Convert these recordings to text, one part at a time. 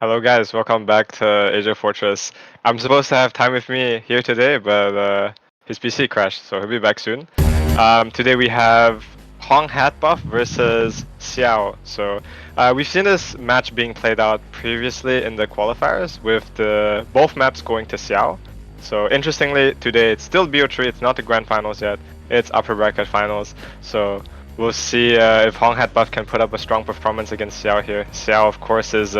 Hello guys, welcome back to AsiaFortress. I'm supposed to have time with me here today, but his PC crashed, so he'll be back soon. Today we have Hong Hatbuff versus Xiao. So we've seen this match being played out previously in the qualifiers with the both maps going to Xiao. So interestingly, today it's still BO3, it's not the grand finals yet, it's upper bracket finals. So we'll see if Hong Hatbuff can put up a strong performance against Xiao here. Xiao, of course, is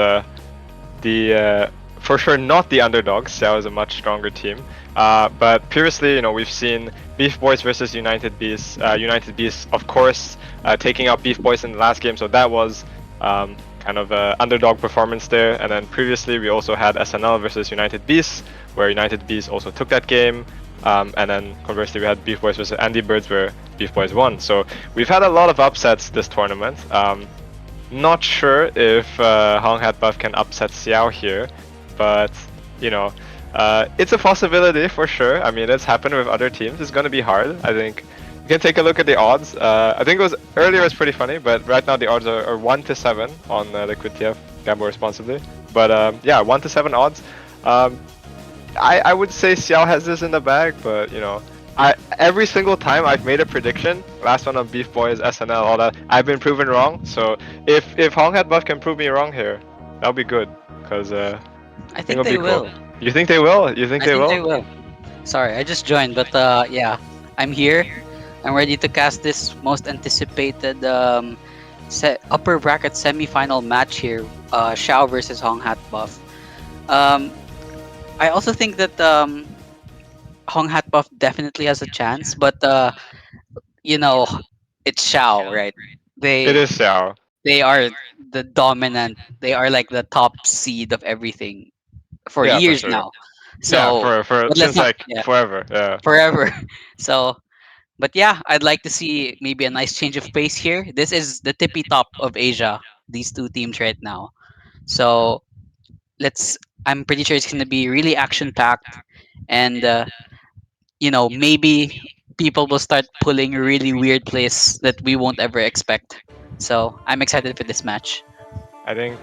for sure not the underdog. Xiao is a much stronger team. But previously, we've seen Beef Boys versus United Beasts. United Beasts, of course, taking out Beef Boys in the last game, so that was kind of an underdog performance there. And then previously, we also had SNL versus United Beasts, where United Beasts also took that game. And then conversely, we had Beef Boys versus Andy Birds, where Beef Boys won. So we've had a lot of upsets this tournament. Not sure if Hong Hatbuff can upset Xiao here, but it's a possibility for sure. I mean, it's happened with other teams. It's gonna be hard. I think you can take a look at the odds. I think it was earlier. It was pretty funny, but right now the odds are 1-7 on Liquid TF. Gamble responsibly. But yeah, 1-7 odds. I would say Xiao has this in the bag, but every single time I've made a prediction, last one on Beef Boys, SNL, all that, I've been proven wrong. So if Hong Hatbuff can prove me wrong here, that'll be good, because I think it'll they be will. cool. You think they will? You think I they think will? they will. Sorry, I just joined, but yeah, I'm here. I'm ready to cast this most anticipated upper bracket semi-final match here, Xiao versus Hong Hatbuff. I also think that Hong Hatbuff definitely has a chance, but you know, it's Xiao, right? It They is Xiao. they are the dominant. They are like the top seed of everything for Yeah, for years sure. now. Yeah, So, for but let's since not, like yeah, forever. Yeah. forever. So, but yeah, I'd like to see maybe a nice change of pace here. This is the tippy top of Asia, these two teams right now. So let's. I'm pretty sure it's gonna be really action packed, and maybe people will start pulling really weird plays that we won't ever expect. So I'm excited for this match. I think.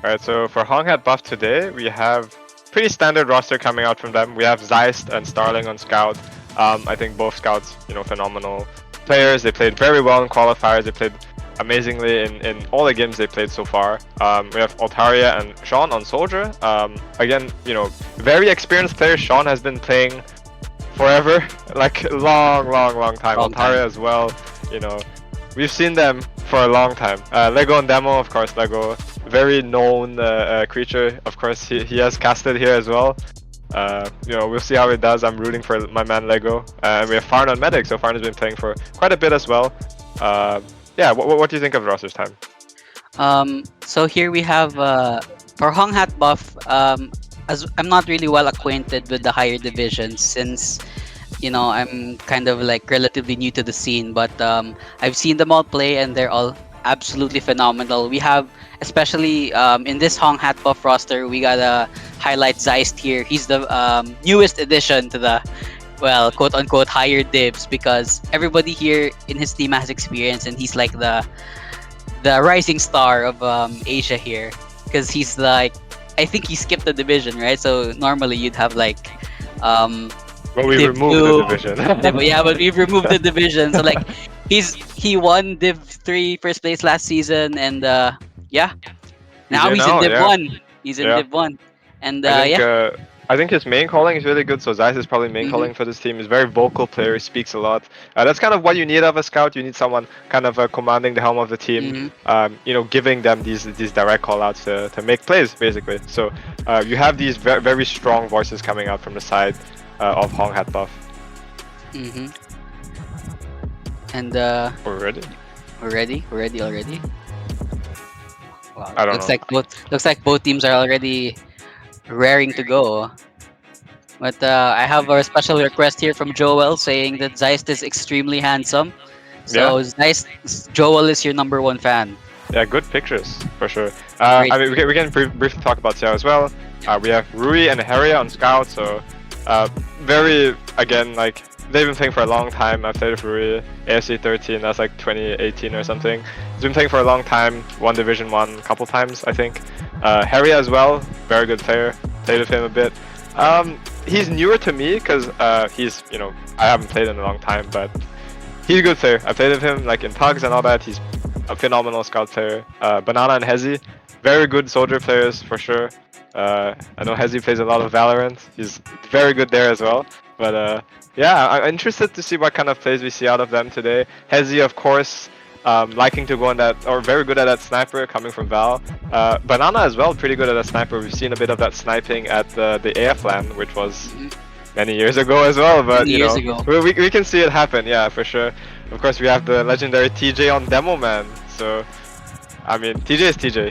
Alright, so for Hong Hatbuff today, we have pretty standard roster coming out from them. We have Zeist and Starling on Scout. I think both Scouts, phenomenal players. They played very well in qualifiers. They played amazingly in all the games they played so far. We have Altaria and Sean on Soldier. Again, very experienced players. Sean has been playing forever, like long time. Long Altaria time. as well, you know. We've seen them for a long time. Lego and Demo, of course, Lego, very known creature. Of course, he has casted here as well. We'll see how it does. I'm rooting for my man Lego. And we have Farn on Medic, so Farn has been playing for quite a bit as well. Yeah, what do you think of roster's time? So here we have for Hong Hat Buff. As I'm not really well acquainted with the higher divisions since I'm kind of like relatively new to the scene, but I've seen them all play and they're all absolutely phenomenal. We have especially in this Hong Hat Buff roster, we gotta highlight Zeist here. He's the newest addition to the quote unquote higher divs because everybody here in his team has experience and he's like the rising star of Asia here because he's like I think he skipped the division, right? So normally you'd have like Well, we Div removed the 2. division. Yeah, but we've removed the division. So like he won Div 3 first place last season and yeah, He's now here he's in now, Div yeah. 1. He's in Yeah. Div 1. And I think yeah. I think his main calling is really good. So Zeiss is probably main Mhm. calling for this team. He's a very vocal player. He speaks a lot. That's kind of what you need of a scout. You need someone kind of commanding the helm of the team. Mhm. Giving them these direct call outs to make plays basically. So you have these very strong voices coming out from the side of Hong Hat Buff. Mhm. And Already? we're ready already. Wow. I don't Looks know. like both teams are already raring to go. But I have a special request here from Joel saying that Zeist is extremely handsome. Yeah. So Zeist, Joel is your number one fan. Yeah, good pictures for sure. Great. I mean, we can briefly talk about Xiao as well. We have Rui and Harry on Scout, so very again like they've been playing for a long time. I've played with Rui, AFC 13, that's like 2018 or something. He's been playing for a long time. Won Division 1 a couple times, I think. Harry as well, very good player. Played with him a bit. He's newer to me because he's I haven't played in a long time, but he's a good player. I played with him like in tugs and all that. He's a phenomenal scout player. Banana and Hezi, very good soldier players for sure. I know Hezi plays a lot of Valorant. He's very good there as well. But yeah, I'm interested to see what kind of plays we see out of them today. Hezi, of course, liking to go on that, or very good at that sniper coming from Val. Banana as well, pretty good at that sniper. We've seen a bit of that sniping at the AF LAN, which was Mhm. many years ago as well, but Many years ago. we can see it happen, yeah, for sure. Of course, we have the legendary TJ on Demo Man, so I mean, TJ is TJ.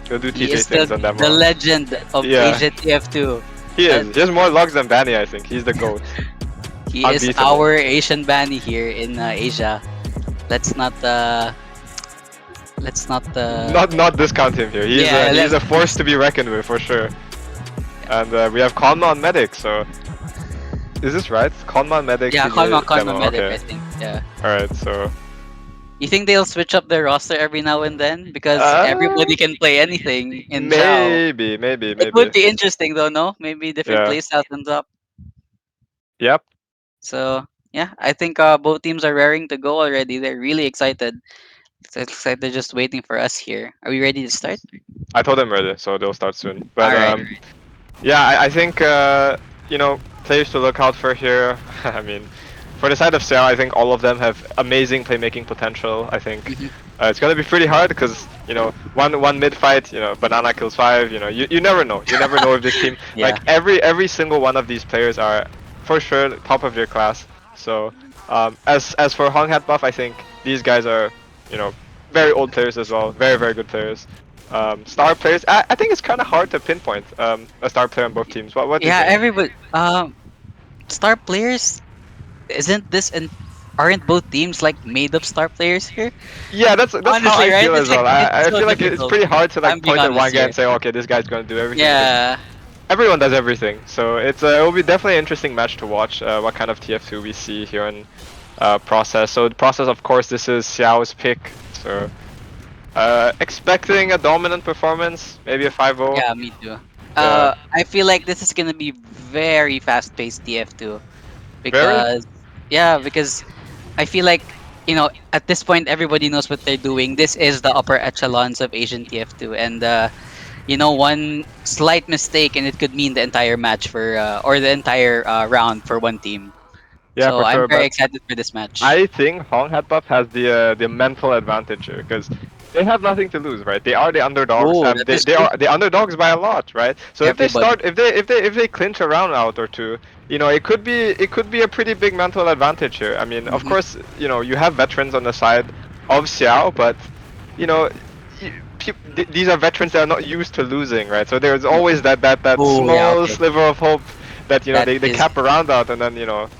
He'll do He TJ is things on the Demo. legend of Yeah, Asian TF2. he Uh, is. He has more logs than Banny, I think. He's the GOAT. he is Unbeatable. our Asian Banny here in Asia. Let's not let's not Not discount him here. yeah, He's let's a force to be reckoned with for sure. And we have Conma on Medic, so is this right? Conma on Medic, yeah, TJ Kalma Demo. Medic, I Okay. think. Yeah. Alright, so You think they'll switch up their roster every now and then because uh everybody can play anything in Xiao? It would maybe. be interesting though, no? Maybe different Yeah. playstyles on top. Yep. So yeah, I think both teams are raring to go already. They're really excited. So it looks like they're just waiting for us here. Are we ready to start? I told them ready, so they'll start soon. But All right. yeah, I think players to look out for here. I mean, for the side of Xiao, I think all of them have amazing playmaking potential. I think Mhm. it's gonna be pretty hard because one mid fight, Banana kills five. You never know. You never know if this team Yeah. like every single one of these players are for sure top of your class. So as for Hong Hat buff, I think these guys are you know very old players as well. Very good players. Star players. I think it's kind of hard to pinpoint a star player on both teams. What do you Yeah, think? everybody. Star players. Isn't this and aren't both teams like made up star players here? Yeah, that's how Honestly, I right? feel It's as like well. it's I so feel like it's difficult. pretty hard to I'm like being point at one honest guy here. and say, okay, this guy's gonna do everything because Yeah. everyone does everything. So it will be definitely an interesting match to watch. What kind of TF2 we see here in process. So the process, of course, this is Xiao's pick. So expecting a dominant performance, maybe a 5-0. Yeah, me too. Yeah, I feel like this is gonna be very fast-paced TF2 very. because because I feel like at this point everybody knows what they're doing. This is the upper echelons of Asian TF2, and one slight mistake and it could mean the entire match for or the entire round for one team. Yeah, So for I'm sure. very But excited for this match. I think Hong Headbuff has the mental advantage here because they have nothing to lose, right? They are the underdogs, Oh, and that they, is they true. are the underdogs by a lot, right? So if they Everybody. start, if they clinch a round out or two, it could be a pretty big mental advantage here. I mean, of Hmm. course, you have veterans on the side of Xiao, but you know. These are veterans that are not used to losing, right? So there's always that Oh, yeah, small okay. sliver of hope that That they is. cap around out and then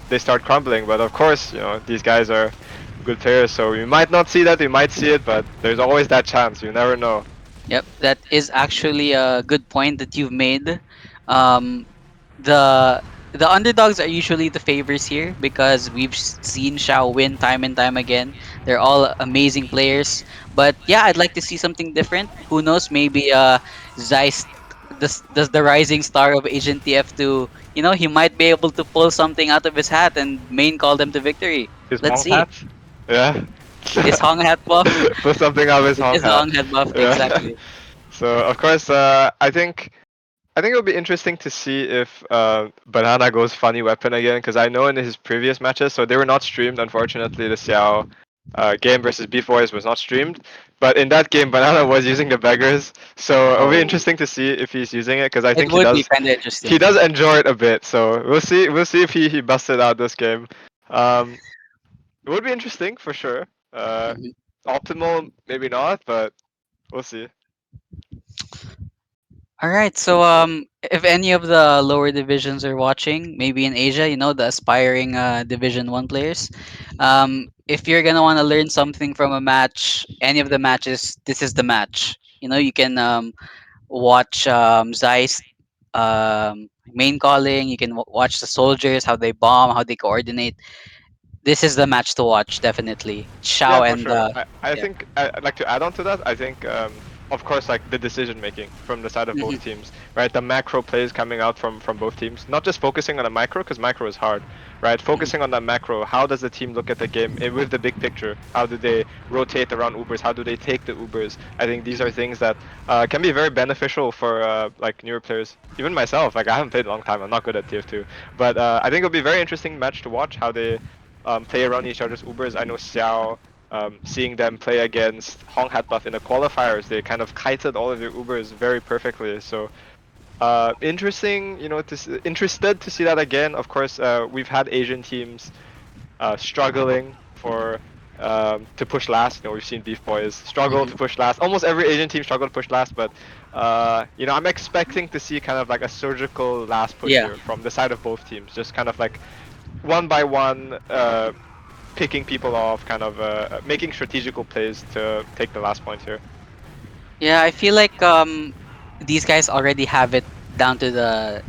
they start crumbling. But of course, these guys are good players, so we might not see that, we might see it, but there's always that chance. You never know. Yep, that is actually a good point that you've made. Um, the the underdogs are usually the favors here because we've seen Xiao win time and time again. They're all amazing players, but yeah, I'd like to see something different. Who knows? Maybe Zeiss, the rising star of Asian TF2. He might be able to pull something out of his hat and main call them to victory. His Let's honk see. hat, yeah. His Hong hat buff. Put something out of his honk His hat. Hong hat buff, Yeah. exactly. So of course, I think it'll be interesting to see if Banana goes funny weapon again, because I know in his previous matches, so they were not streamed. Unfortunately, the Xiao game versus Beef Boys was not streamed, but in that game, Banana was using the beggars. So it'll be Oh, interesting to see if he's using it, because I it think he would be does. kind of He interesting. does enjoy it a bit. So we'll see. We'll see if he busted out this game. Um, it would be interesting for sure. Mhm. Optimal, maybe not, but we'll see. All right. So, if any of the lower divisions are watching, maybe in Asia, the aspiring Division One players, if you're gonna want to learn something from a match, any of the matches, this is the match. You can watch Zeiss main calling. You can watch the soldiers how they bomb, how they coordinate. This is the match to watch, definitely. Yeah, Xiao for and sure. I yeah. think I'd like to add on to that. I think of course, like the decision making from the side of Hmm. both teams, right? The macro plays coming out from both teams, not just focusing on the micro, because micro is hard, right? Hmm. Focusing on the macro. How does the team look at the game with the big picture? How do they rotate around Ubers? How do they take the Ubers? I think these are Hmm. things that can be very beneficial for like newer players. Even myself, like I haven't played a long time. I'm not good at TF2, but I think it'll be a very interesting match to watch how they play around each other's Ubers. I know Xiao, seeing them play against Hong Hat Buff in the qualifiers, they kind of kited all of their Ubers very perfectly. So interesting, interested to see that again. Of course, we've had Asian teams struggling for to push last. We've seen Beef Boys struggle Hmm. to push last. Almost every Asian team struggled to push last, but I'm expecting to see kind of like a surgical last push Yeah. here from the side of both teams. Just kind of like one by one, picking people off, kind of making strategical plays to take the last point here. Yeah, I feel like these guys already have it down to the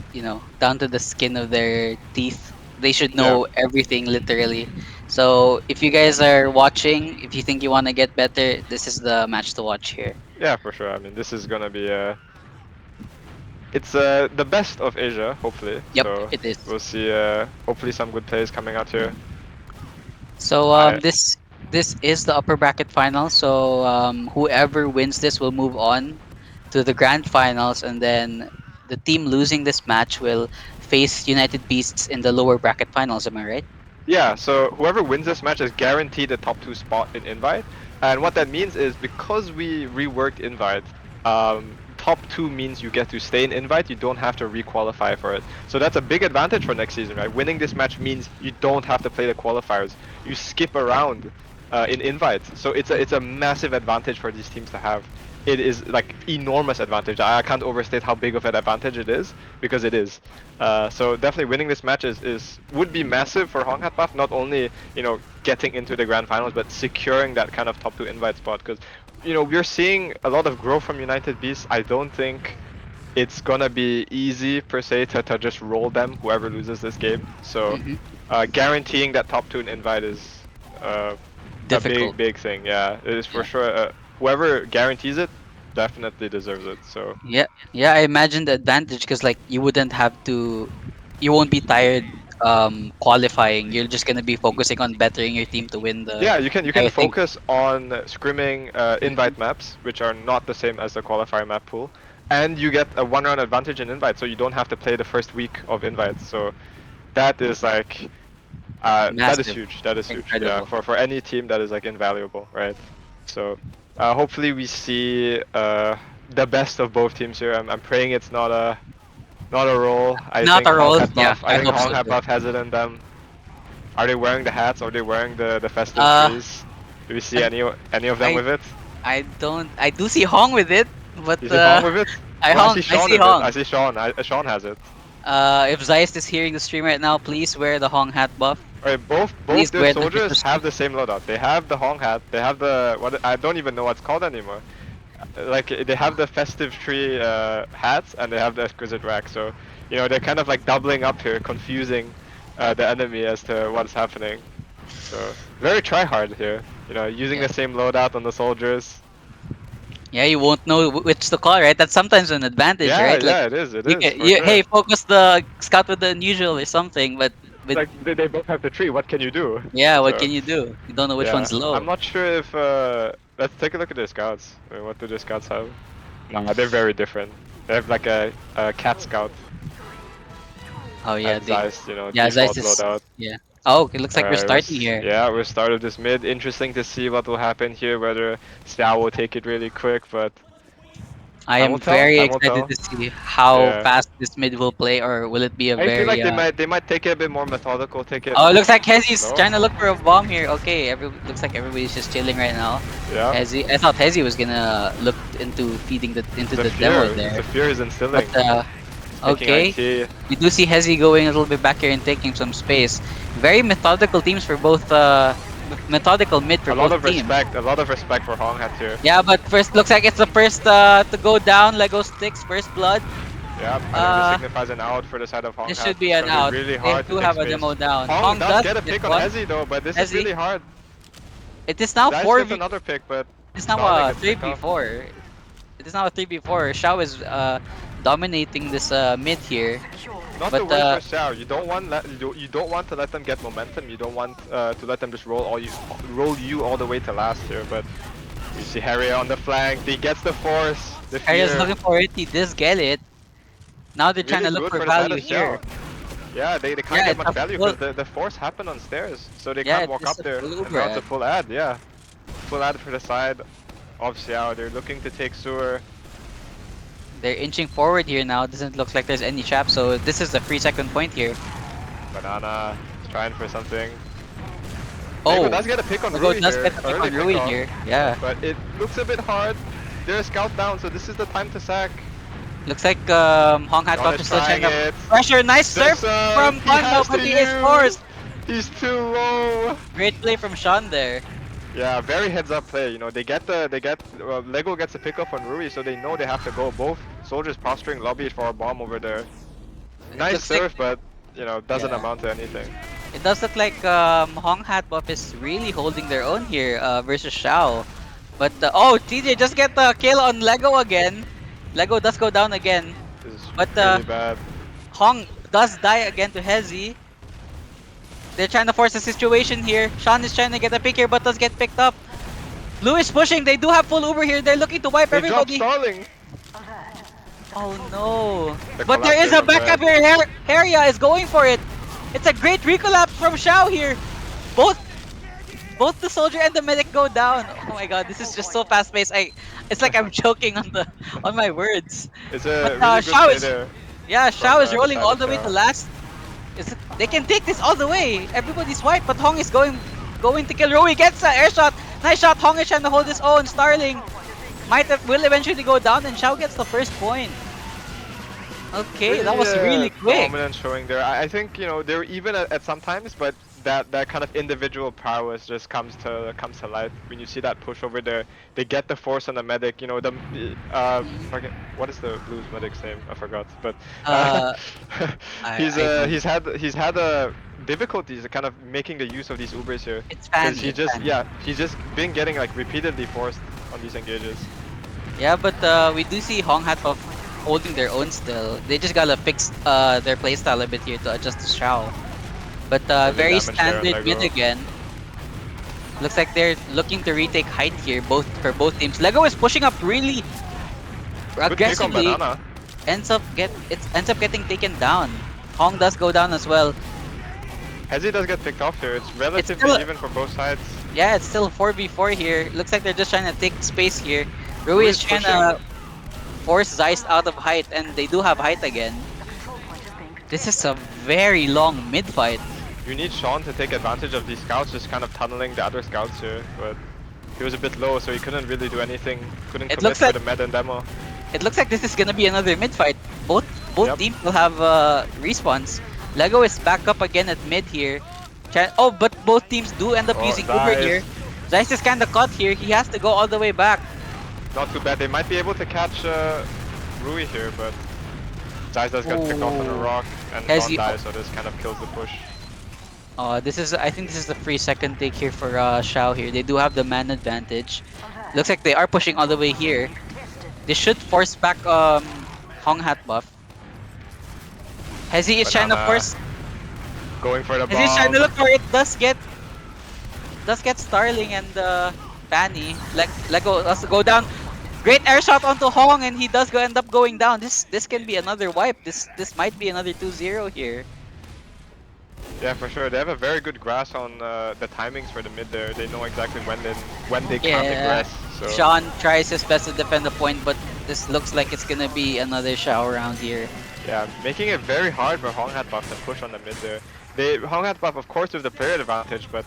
down to the skin of their teeth. They should Yeah, know everything literally. So if you guys are watching, if you think you want to get better, this is the match to watch here. yeah, for sure. I mean, this is gonna be it's the best of Asia, hopefully. Yep, So it is. we'll see. Hopefully, some good plays coming out here. So I this is the upper bracket final. So whoever wins this will move on to the grand finals, and then the team losing this match will face United Beasts in the lower bracket finals. Am I right? Yeah, so whoever wins this match is guaranteed a top 2 spot in Invite. And what that means is because we reworked Invite, top 2 means you get to stay in Invite, you don't have to requalify for it. So that's a big advantage for next season, right? Winning this match means you don't have to play the qualifiers. You skip around in Invite. So it's a massive advantage for these teams to have. It is like enormous advantage. I can't overstate how big of an advantage it is because it is. So definitely winning this match is would be massive for Hong Hat Buff. Not only getting into the grand finals, but securing that kind of top 2 invite spot. Because we're seeing a lot of growth from United Beasts. I don't think it's gonna be easy per se to just roll them whoever loses this game. So Hmm. guaranteeing that top 2 in invite is a Difficult. big thing. Yeah, it is for Yeah. sure. Whoever guarantees it definitely deserves it. So Yeah. Yeah. I imagine the advantage because like you wouldn't have to, you won't be tired qualifying. You're just gonna be focusing on bettering your team to win the yeah, you can entire thing. focus on scrimming Hmm. invite maps, which are not the same as the qualifier map pool, and you get a 1 round advantage in invite, so you don't have to play the first week of invites. So that is like that is Massive. huge. That is huge. Yeah, Incredible. for any team that is like invaluable, right? So hopefully we see the best of both teams here. I'm praying it's not a roll. I Not think a Hong roll. Hat Yeah, Buff. I I think hope Hong so Hat too. Buff has it in them. Are they wearing the hats? Are they wearing the festive Uh, trees? Do we see I, any of them I, with it? I don't. I do see Hong with it, but You see Hong with it? Oh, I see I Sean see with it. I Hong. see Sean. Sean has it. If Zeist is hearing the stream right now, please wear the Hong hat buff. Alright, both Please their wear the soldiers Christmas tree. have the same loadout. They have the Hong hat. They have the what I don't even know what's called anymore. Like they have the festive tree hats and they have the exquisite rack. So they're kind of like doubling up here, confusing the enemy as to what's happening. So very try hard here. Using Yeah, the same loadout on the soldiers. yeah. You won't know which to call, right? That's sometimes an advantage, Yeah, right? Like yeah, it is. It you is can, for sure. hey, focus the scout with the unusual or something. But with Like they both have the tree. What can you do? yeah, what So can you do? You don't know which yeah, one's I'm low. not sure if let's take a look at the scouts. What do the scouts have? Nah, they're very different. They have like a cat scout Oh yeah, and they Zeist, yeah. Zeist default is loadout. yeah. Oh, it looks like we're Alright, starting here. yeah, we're started this mid. Interesting to see what will happen here. Whether Xiao will take it really quick, but I time will am tell. very Time will excited tell. to see how Yeah, fast this mid will play, or will it be a I feel very like they might take it a bit more methodical. Take it Oh, it looks like Hezi's slow. trying to look for a bomb here. Okay, looks like everybody's just chilling right now. Yeah, Hezi, I thought Hezi was gonna look into feeding the into the the demo fear, there, the fear is but instilling. Taking okay, IT. we do see Hezi going a little bit back here and taking some space. Very methodical teams for both. Methodical mid for A lot both of teams. respect. A lot of respect for Hong Hat here. Yeah, but first looks like it's the first to go down. Lego sticks, first blood. Yeah, I think this Uh, signifies an out for the side of Hong this Hat. should be It's an gonna be out. really They hard to do take have a space. demo down. Hong Hong does does get a get pick on one. Hezi though, but this is Hezi. really hard. It is now Zeiss four gets v. another pick, but It's now Stalin a gets three picked v off. four. This is now a 3v4. Xiao is dominating this mid here. Not But the word for Xiao. You don't want to let them get momentum. You don't want to let them just roll you all the way to last here. But you see Harry on the flank. He gets the force. The Arya's fear. looking for it. He does get it. Now they're trying Really to look good for for the side value of here. Xiao. Yeah, they can't Yeah, get it's much a value full. because the force happened on stairs, so they Yeah, can't walk it's up a there. full And Uber now it's a ad. full ad, yeah. Full ad for the side of Xiao. They're looking to take sewer. They're inching forward here now. Doesn't look like there's any trap. So this is the free second point here. Banana is trying for something. Lego Oh, does get a pick on Lego Rui does here. get the pick Early on Rui pick off, here. Yeah. but it looks a bit hard. They're a scout down, so this is the time to sack. Looks like Hong Hat John Buff is is still trying trying to it. pressure. Nice The surf serve from he Konma, has but to he is use. forced. He's too low. Great play from Sean there. Yeah, very heads up play. You know, Lego gets a pick up on Rui, so they know they have to go. Both soldiers posturing lobby for a bomb over there. It Nice looks like surf, but you know, doesn't yeah. amount to anything. It does look like Hong Hat Buff is really holding their own here versus Xiao. But oh, TJ just get the kill on Lego again. Lego does go down again. This is But really bad. Hong does die again to Hezi. They're trying to force a situation here. Sean is trying to get a pick here, but does get picked up. Blue is pushing. They do have full Uber here. They're looking to wipe They dropped everybody. Starling. Oh no. The But there is collapse a from backup red. here. Haria is going for it. It's a great recollapse from Xiao here. Both both the soldier and the medic go down. Oh my god, this is just so fast paced. It's like I'm choking on the on my words. It's But a really good Xiao play is there Xiao from is the rolling side all of the way to Xiao. last. They can take this all the way. Everybody's wiped, but Hong is going to kill Rui. Gets an air shot. Nice shot. Hong is trying to hold his own. Starling will eventually go down, and Xiao gets the first point. Okay, that was really quick. Dominant showing there. I think you know they're even at some times, but that kind of individual prowess just comes to light when you see that push over there. They get the force on the medic. You know what is the Blues medic's name? I forgot. But Uh, I don't. he's had difficulties kind of making the use of these Ubers here It's because Fanny. It's Fanny. he's just been getting like repeatedly forced on these engages. Yeah, but we do see Hong Hat of holding their own still. They just gotta fix their playstyle a bit here to adjust to Xiao. But Heavy very damage there on standard mid Lego. again. Looks like they're looking to retake height here, both teams. Lego is pushing up really Good pick on aggressively. Banana. Ends up getting taken down. Hong does go down as well. Hezi does get picked off here. It's relatively still- even for both sides. Yeah, it's still 4v4 here. Looks like they're just trying to take space here. Rui is trying to force Zeist out of height, and they do have height again. This is a very long mid fight. You need Sean to take advantage of these scouts, just kind of tunneling the other scouts here, but he was a bit low, so he couldn't really do anything. Couldn't It commit looks for like- the med and demo. It looks like this is gonna be another mid fight. Both Yep. teams will have respawns. Lego is back up again at mid here. Oh, but both teams do end up Oh, using Uber Zeiss. here. Zeiss is kind of caught here. He has to go all the way back. Not too bad. They might be able to catch Rui here, but Zeiss does get picked off on a Ooh. rock and Hezi- Don dies, so this kind of kills the push. I think this is the free second take here for Xiao here. They do have the man advantage. Looks like they are pushing all the way here. They should force back Hong Hat buff. Hezi is trying to Banana. force. Going for the Hezi is trying to bomb. look for it. Does get Starling and Fanny. Lego does go down. Great air shot onto Hong, and he does end up going down. This can be another wipe. This might be another 2-0 here. Yeah, for sure. They have a very good grasp on the timings for the mid there. They know exactly when they can't Yeah. aggress. So. Sean tries his best to defend the point, but this looks like it's gonna be another Xiao round here. Yeah, making it very hard for Hong Hat Buff to push on the mid there. Hong Hat Buff, of course, with the player advantage, but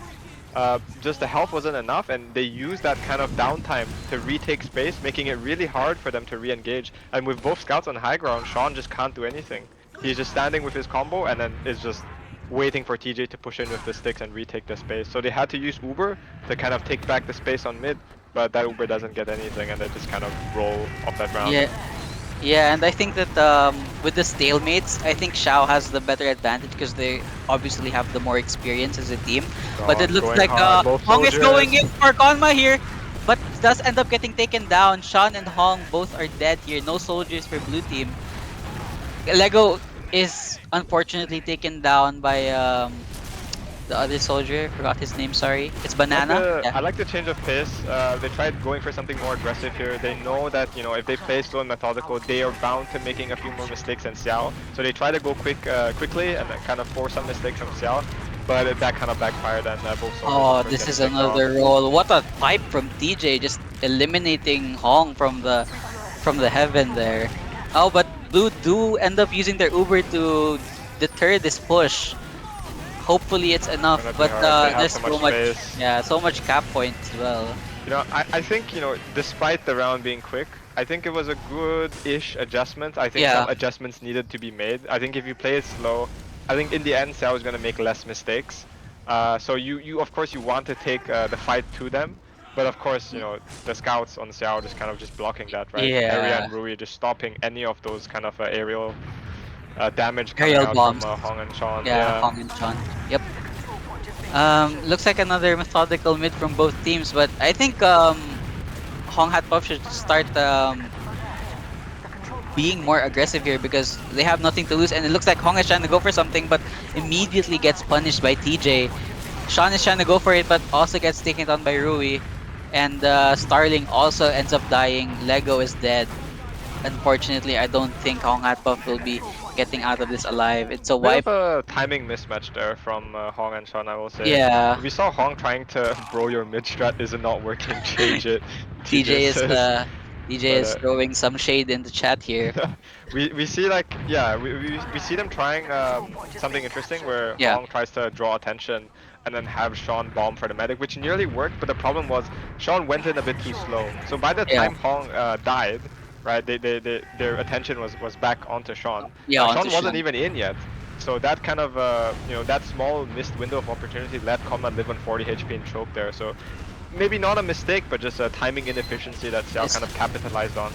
just the health wasn't enough, and they used that kind of downtime to retake space, making it really hard for them to re-engage. And with both scouts on high ground, Sean just can't do anything. He's just standing with his combo, and then is just waiting for TJ to push in with the sticks and retake the space. So they had to use Uber to kind of take back the space on mid, but that Uber doesn't get anything, and they just kind of roll off that round. Yeah, and I think that with the stalemates, I think Xiao has the better advantage because they obviously have the more experience as a team. But it looks Going like hard, both Hong is soldiers. going in for Konma here, but does end up getting taken down. Sean and Hong both are dead here. No soldiers for blue team. Lego is unfortunately taken down by the other soldier. Forgot his name. Sorry, it's Banana. Yeah. I like the change of pace. They tried going for something more aggressive here. They know that if they play slow and methodical, they are bound to making a few more mistakes than Xiao. So they try to go quickly and then kind of force some mistakes from Xiao. But that kind of backfired and both soldiers of Oh, course this getting is picked off. another roll. What a pipe from TJ, just eliminating Hong from the heaven there. Oh, but Blue do end up using their Uber to deter this push. Hopefully it's enough, Gonna be but hard. They have there's so so much much, space. yeah, so much cap points as well. I think, despite the round being quick, I think it was a good-ish adjustment. I think some Yeah, adjustments needed to be made. I think if you play it slow, I think in the end, Xiao is going to make less mistakes. So you of course, you want to take the fight to them. But of course, the scouts on Xiao just kind of just blocking that, right? Harry yeah, and Rui just stopping any of those kind of aerial damage coming aerial out from bombs. Hong and Sean. Yeah, Yeah. Hong and Chon. Yep. Looks like another methodical mid from both teams, but I think Hong Hat Puff should start being more aggressive here because they have nothing to lose, and it looks like Hong is trying to go for something, but immediately gets punished by TJ. Sean is trying to go for it, but also gets taken down by Rui, and Starling also ends up dying. Lego is dead. Unfortunately, I don't think Hong Hat Puff will be getting out of this alive. It's a Bit wipe. of a timing mismatch there from Hong and Sean, I will say. Yeah, We saw Hong trying to bro your mid strat is not working, change it. TJ TJ is says, TJ but is throwing some shade in the chat here. we see like yeah we see them trying something interesting where Yeah, Hong tries to draw attention and then have Sean bomb for the medic, which nearly worked, but the problem was Sean went in a bit too slow. So by the yeah, time Hong died, right, their attention was back onto Sean. yeah. Onto Sean wasn't Sean. even in yet. So that kind of that small missed window of opportunity let Combat live on 40 HP and choke there. So maybe not a mistake, but just a timing inefficiency that Xiao It's kind of capitalized on.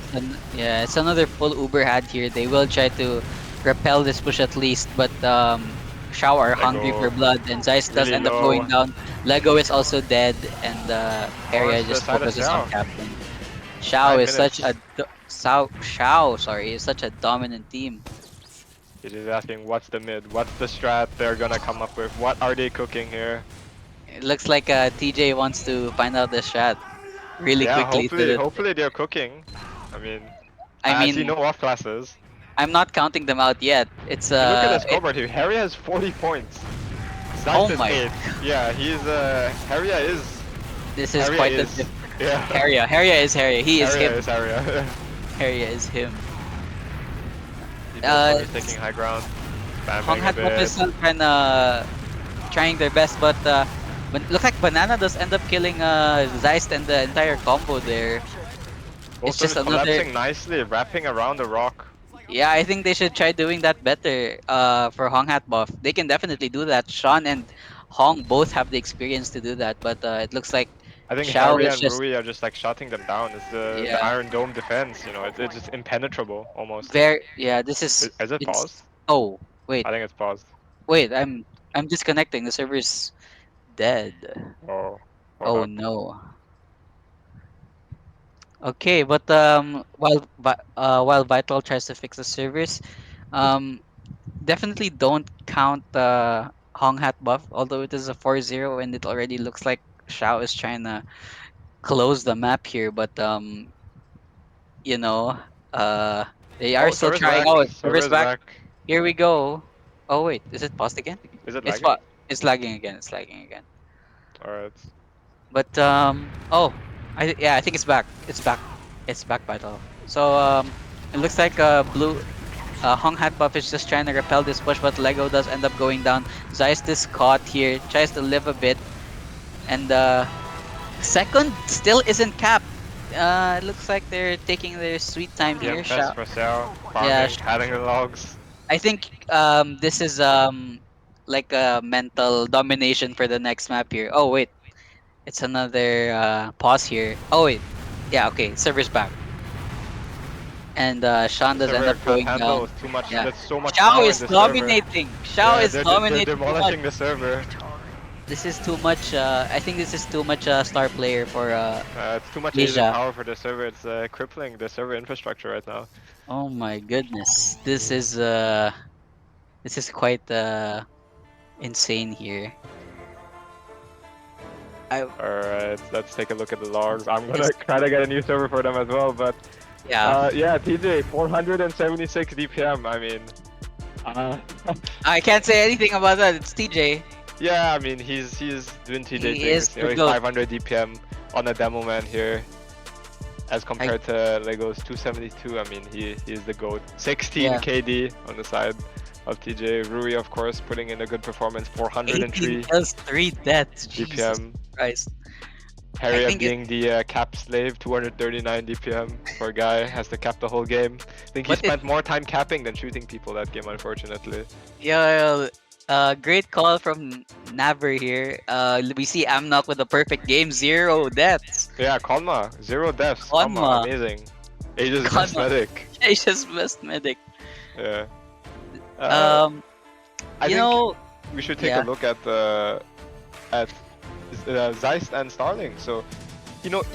yeah, it's another full Uber had here. They will try to repel this push at least, but Xiao are hungry for Lego blood, and Zeiss does really end up low. going down. Lego is also dead, and Oh, Area it's the just side of focuses on Xiao. captain. Xiao Nine is such minutes. a Xiao, sorry, is such a dominant team. He's just asking what's the mid, what's the strat they're gonna come up with, what are they cooking here? It looks like TJ wants to find out the strat really Yeah, quickly. hopefully they're cooking. I mean, I I see mean, no off classes. I'm not counting them out yet. It's I mean, look at the scoreboard here. Harry has 40 points. oh Zeiss is my, 8. Yeah, he's Harrier is this is Harrier quite the is yeah. Harrier. Harrier is Harrier. He is Harrier him. is Harrier. Harrier is him. Both soldiers taking It's high ground, Hong spamming a Hat Pop is bit. still kind of trying their best, but looks like Banana does end up killing Zeist and the entire combo there. Both It's just soldiers another. collapsing nicely, wrapping around the rock. Yeah, I think they should try doing that better for Hong Hat Buff. They can definitely do that. Sean and Hong both have the experience to do that, but it looks like I think Xiao Harry is and just, Rui are just like shutting them down. It's the yeah, Iron Dome defense, it's just impenetrable almost. very, yeah, this is Is it paused? it's oh wait, I think it's paused. wait, I'm disconnecting. The server's dead. Oh, what Oh happened? no. Okay, but while Vital tries to fix the servers, um definitely don't count Hong Hat buff, although it is a 4-0 and it already looks like Xiao is trying to close the map here, but you know, uh they are Oh, still server's trying. back. Oh, servers Server's back. back. Here we go. Oh wait, is it paused again? Is it It's lagging? pa- it's lagging again. It's lagging again. Alright. But oh, I think it's back. It's back. It's back Vital. So it looks like blue Hong Hat Buff is just trying to repel this push, but Lego does end up going down. Zeist is caught here, tries to live a bit, and second still isn't capped. It looks like they're taking their sweet time here. PM test for Xiao. Yeah, Farming, padding the logs. I think this is like a mental domination for the next map here. Oh wait, it's another pause here. Oh wait, yeah, okay, server's back, and Sean The does end server up can't going handle down. with too much. Yeah, There's so much Xiao power in is the server. dominating. Xiao Yeah, is they're dominating too much. demolishing the server. This is too much. I think this is too much star player for It's too much Asian Asia. power for the server. It's crippling the server infrastructure right now. Oh my goodness. This is quite insane here. I Alright, let's take a look at the logs. I'm this gonna try to get a new server for them as well, but yeah. yeah, TJ, 476 DPM. I mean, uh, I can't say anything about that. It's TJ. yeah, I mean he's doing TJ He is things. the He's goat. 500 DPM on a demo man here, as I compared to Lego's 272. I mean he is the goat. 16 yeah. KD on the side of TJ. Rui, of course, putting in a good performance. 18 403 kills, 3 deaths. Jesus DPM. Christ. I Harrier think it. being the cap slave, 239 DPM. Poor guy has to cap the whole game. I think he But it. spent more time capping than shooting people that game, unfortunately. Yeah. Great call from Naver here. We see Amnok with a perfect game, 0 deaths. Yeah, Konma, 0 deaths. Konma, Konma. amazing. Asia's best Konma. medic. Asia's best medic. Yeah. Uh, Um, I you think know, we should take a yeah. look at Zeist and Starling. So,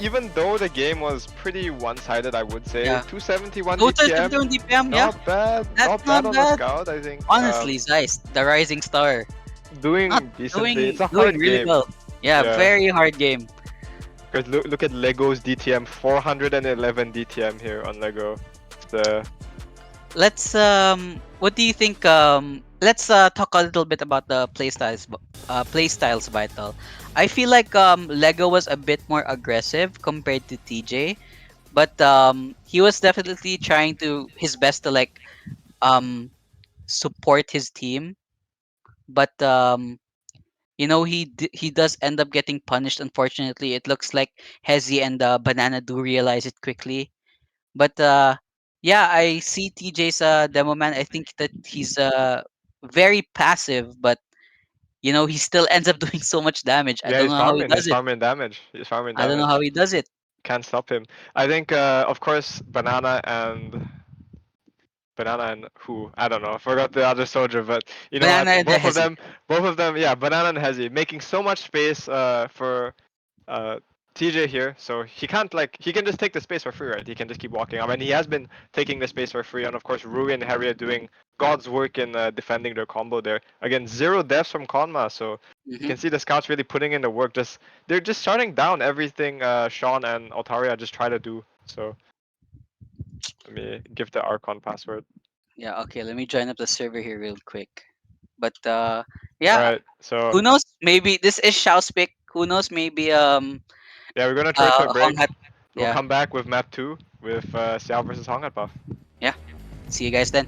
even though the game was pretty one-sided, I would say Yeah. 271 Total DPM, 71 DPM, yeah. not bad, That's not bad not on the bad. scout. I think Honestly, Zeiss, the rising star. Not doing decently. It's a doing hard really game. well. Yeah, Yeah. very hard game. Because look at Lego's DTM, 411 DTM here on Lego. It's, Let's what do you think let's talk a little bit about the playstyles Vital. I feel like Lego was a bit more aggressive compared to TJ, but he was definitely trying to his best to like um support his team, but he does end up getting punished. Unfortunately, it looks like Hezi and Banana do realize it quickly. But yeah, I see TJ's demo man. I think that he's very passive, but he still ends up doing so much damage. I yeah, don't he's know how he farming. He's does it. farming damage. He's farming I don't know how damage. he does it. Can't stop him. I think, of course, Banana and who? I don't know. I forgot the other soldier, but you know Banana what? and the Hezi. Both of them, yeah, Banana and Hezi, making so much space for uh, TJ here. So he can just take the space for free, right? He can just keep walking up, and he has been taking the space for free. And of course, Rui and Harry are doing God's work in defending their combo there. Again, 0 deaths from Konma, so you Hmm. can see the scouts really putting in the work. They're just shutting down everything Sean and Altaria just try to do. So let me give the Archon password. Yeah. Okay. Let me join up the server here real quick. But All yeah. right, so Who knows? Maybe this is Xiao's pick. Who knows? Maybe yeah, we're gonna trade to a Hong break. Hat. We'll Yeah. come back with map 2 with Xiao versus Hongat buff. Yeah. See you guys then.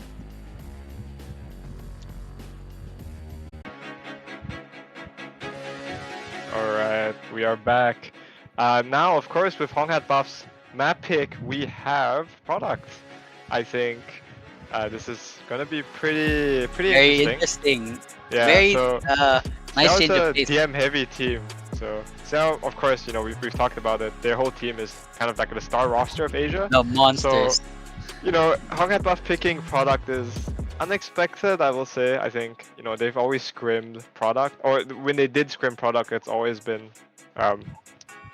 Alright, we are back. Now, of course, with Hongat buff's map pick, we have product. I think this is gonna be pretty Very interesting. interesting. Yeah, Very so nice Xiao's change of a pace. DM heavy team. So Xiao, of course, we've talked about it. Their whole team is kind of like the star roster of Asia. The So monsters. Hongat buff picking product is unexpected, I will say. I think, they've always scrimmed product, or when they did scrim product, it's always been um,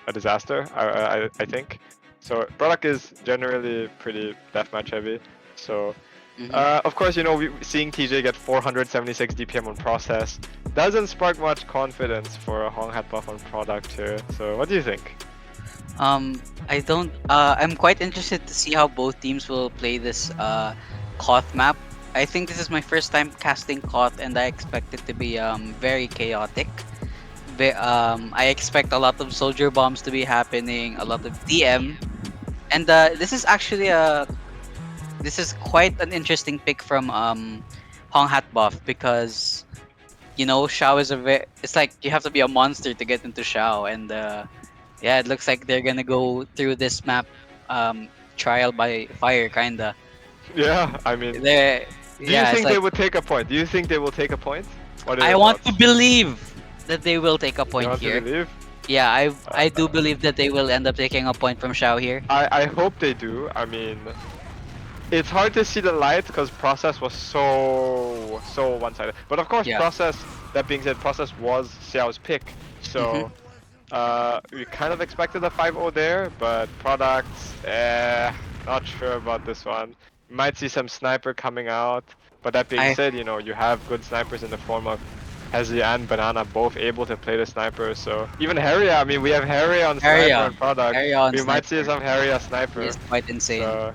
a disaster, I think. So product is generally pretty deathmatch heavy. So, Hmm. of course, seeing TJ get 476 DPM on process doesn't spark much confidence for a Hongat buff on product here. So what do you think? I don't. I'm quite interested to see how both teams will play this Koth map. I think this is my first time casting Koth, and I expect it to be very chaotic. I expect a lot of soldier bombs to be happening, a lot of DM, and this is quite an interesting pick from Hong Hat buff because Xiao is it's like you have to be a monster to get into Xiao, and yeah, it looks like they're gonna go through this map trial by fire, kinda. Yeah, I mean, There, do you yeah, it's think they like would take a point? Do you think they will take a point? What are I your want thoughts? to believe that they will take a You point want to here. believe? Yeah, I do Uh, believe that they will end up taking a point from Xiao here. I hope they do. I mean, it's hard to see the light because process was so one-sided. But of course, Yeah. process that being said, Process was Xiao's pick, so we kind of expected a 5-0 there, but products, not sure about this one. We might see some sniper coming out, but that being I said, you know, you have good snipers in the form of Hezi and Banana, both able to play the sniper, so even Harry, I mean, we have Harry on Carry sniper on. and product. Carry on, We might see sniper. some Harry on He sniper, is quite insane. so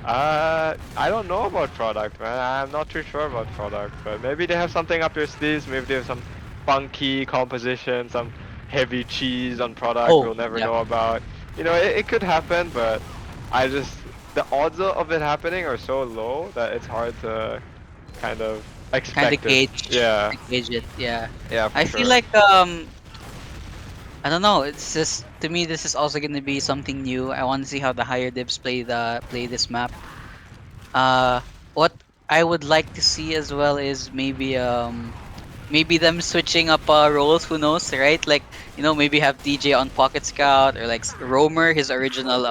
I don't know about product, man. I'm not too sure about product, but maybe they have something up their sleeves. Maybe they have some funky composition, some heavy cheese on product Oh, we'll never yeah. know about. You know, it could happen, but I just the odds of it happening are so low that it's hard to kind of Kind of expect it. gauge, Yeah, gauge it. Yeah. yeah, for I feel sure. like I don't know. It's just to me this is also gonna be something new. I want to see how the higher dips play this map. What I would like to see as well is maybe them switching up roles. Who knows, right? Like maybe have DJ on Pocket Scout or like Roamer, his original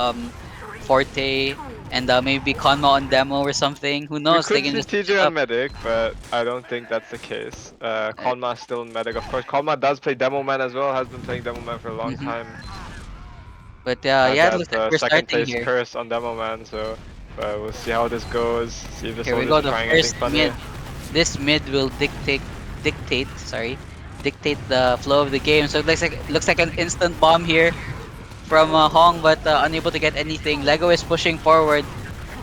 forte, and maybe Conma on demo or something. Who We knows? They could can see just switch TJ it on up. Medic, but I don't think that's the case. Uh, Konma's still in Medic, of course. Konma does play Demo Man as well, has been playing Demo Man for a long mhm. time. But Has yeah, it that looks like we're second starting place here. curse on Demo Man, so we'll see how this goes. See if the Here we soldiers go. are The trying anything first funny. mid. This mid will dictate the flow of the game. So it looks like an instant bomb here from Hong, but unable to get anything. Lego is pushing forward.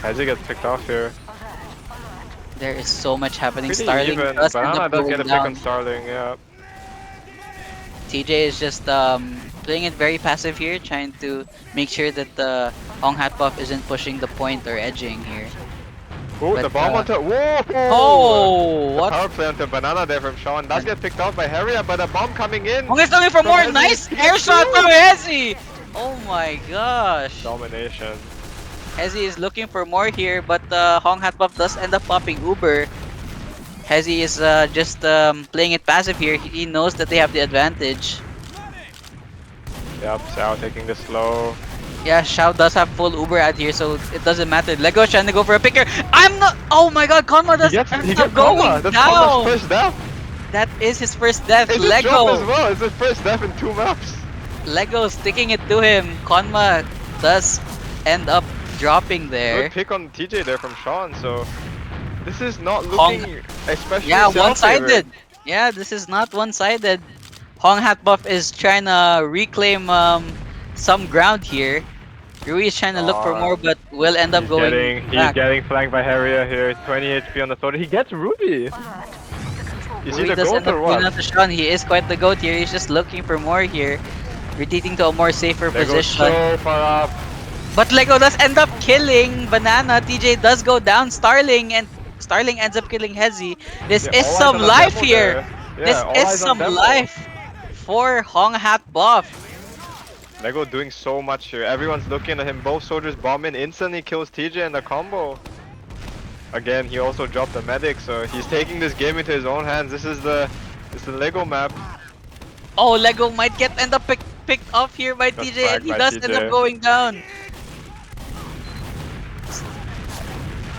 As he gets picked off here. There is so much happening. Pretty Starling even. does end up Banana does get going a pick on down. Starling, yeah. TJ is just playing it very passive here, trying to make sure that the Hong Hat Buff isn't pushing the point or edging here. Ooh, But the bomb onto. Whoa! oh, The what? power play onto Banana there from Sean. Does get picked off by Harrier, but a bomb coming in Hong is coming for from more. Hezi. Nice He air gets shot from two! Hezi. Oh my gosh. Domination. Hezi is looking for more here, but Hong Hat Buff does end up popping Uber. Hezi is just playing it passive here. He knows that they have the advantage. Yep, Xiao taking this slow. Yeah, Xiao does have full Uber out here, so it doesn't matter. Lego trying to go for a picker. I'm not. Oh my God, Konma He does gets end up Konma. going That's Konma's down. first death. That is his first death. It's his drop as Lego, well. It's his first death in 2 maps. Lego sticking it to him. Konma does end up dropping Good there. pick on TJ there from Sean. So this is not Hong, looking especially yeah, self-favored. one-sided. Yeah, this is not one-sided. Hong Hat Buff is trying to reclaim some ground here. Rui is trying to look for more, but will end up going He's back. getting flanked by Harrier here. 20 HP on the soldier. He gets Ruby. Is he Rui the does goat end up or going what? out to Sean. He is quite the goat here. He's just looking for more here. Retreating to a more safer They go position. so far up. But Lego does end up killing Banana. TJ does go down. Starling ends up killing Hezi. This Yeah, is all eyes some on the life demo here. there. Yeah, This all is eyes on some demo. life for Hong Hat Buff. Lego doing so much here. Everyone's looking at him. Both soldiers bomb in. Instantly kills TJ in the combo. Again, he also dropped the medic, so he's taking this game into his own hands. This is the Lego map. Oh, Lego might end up picked off here by Got TJ, and flagged he by does end up TJ. going down.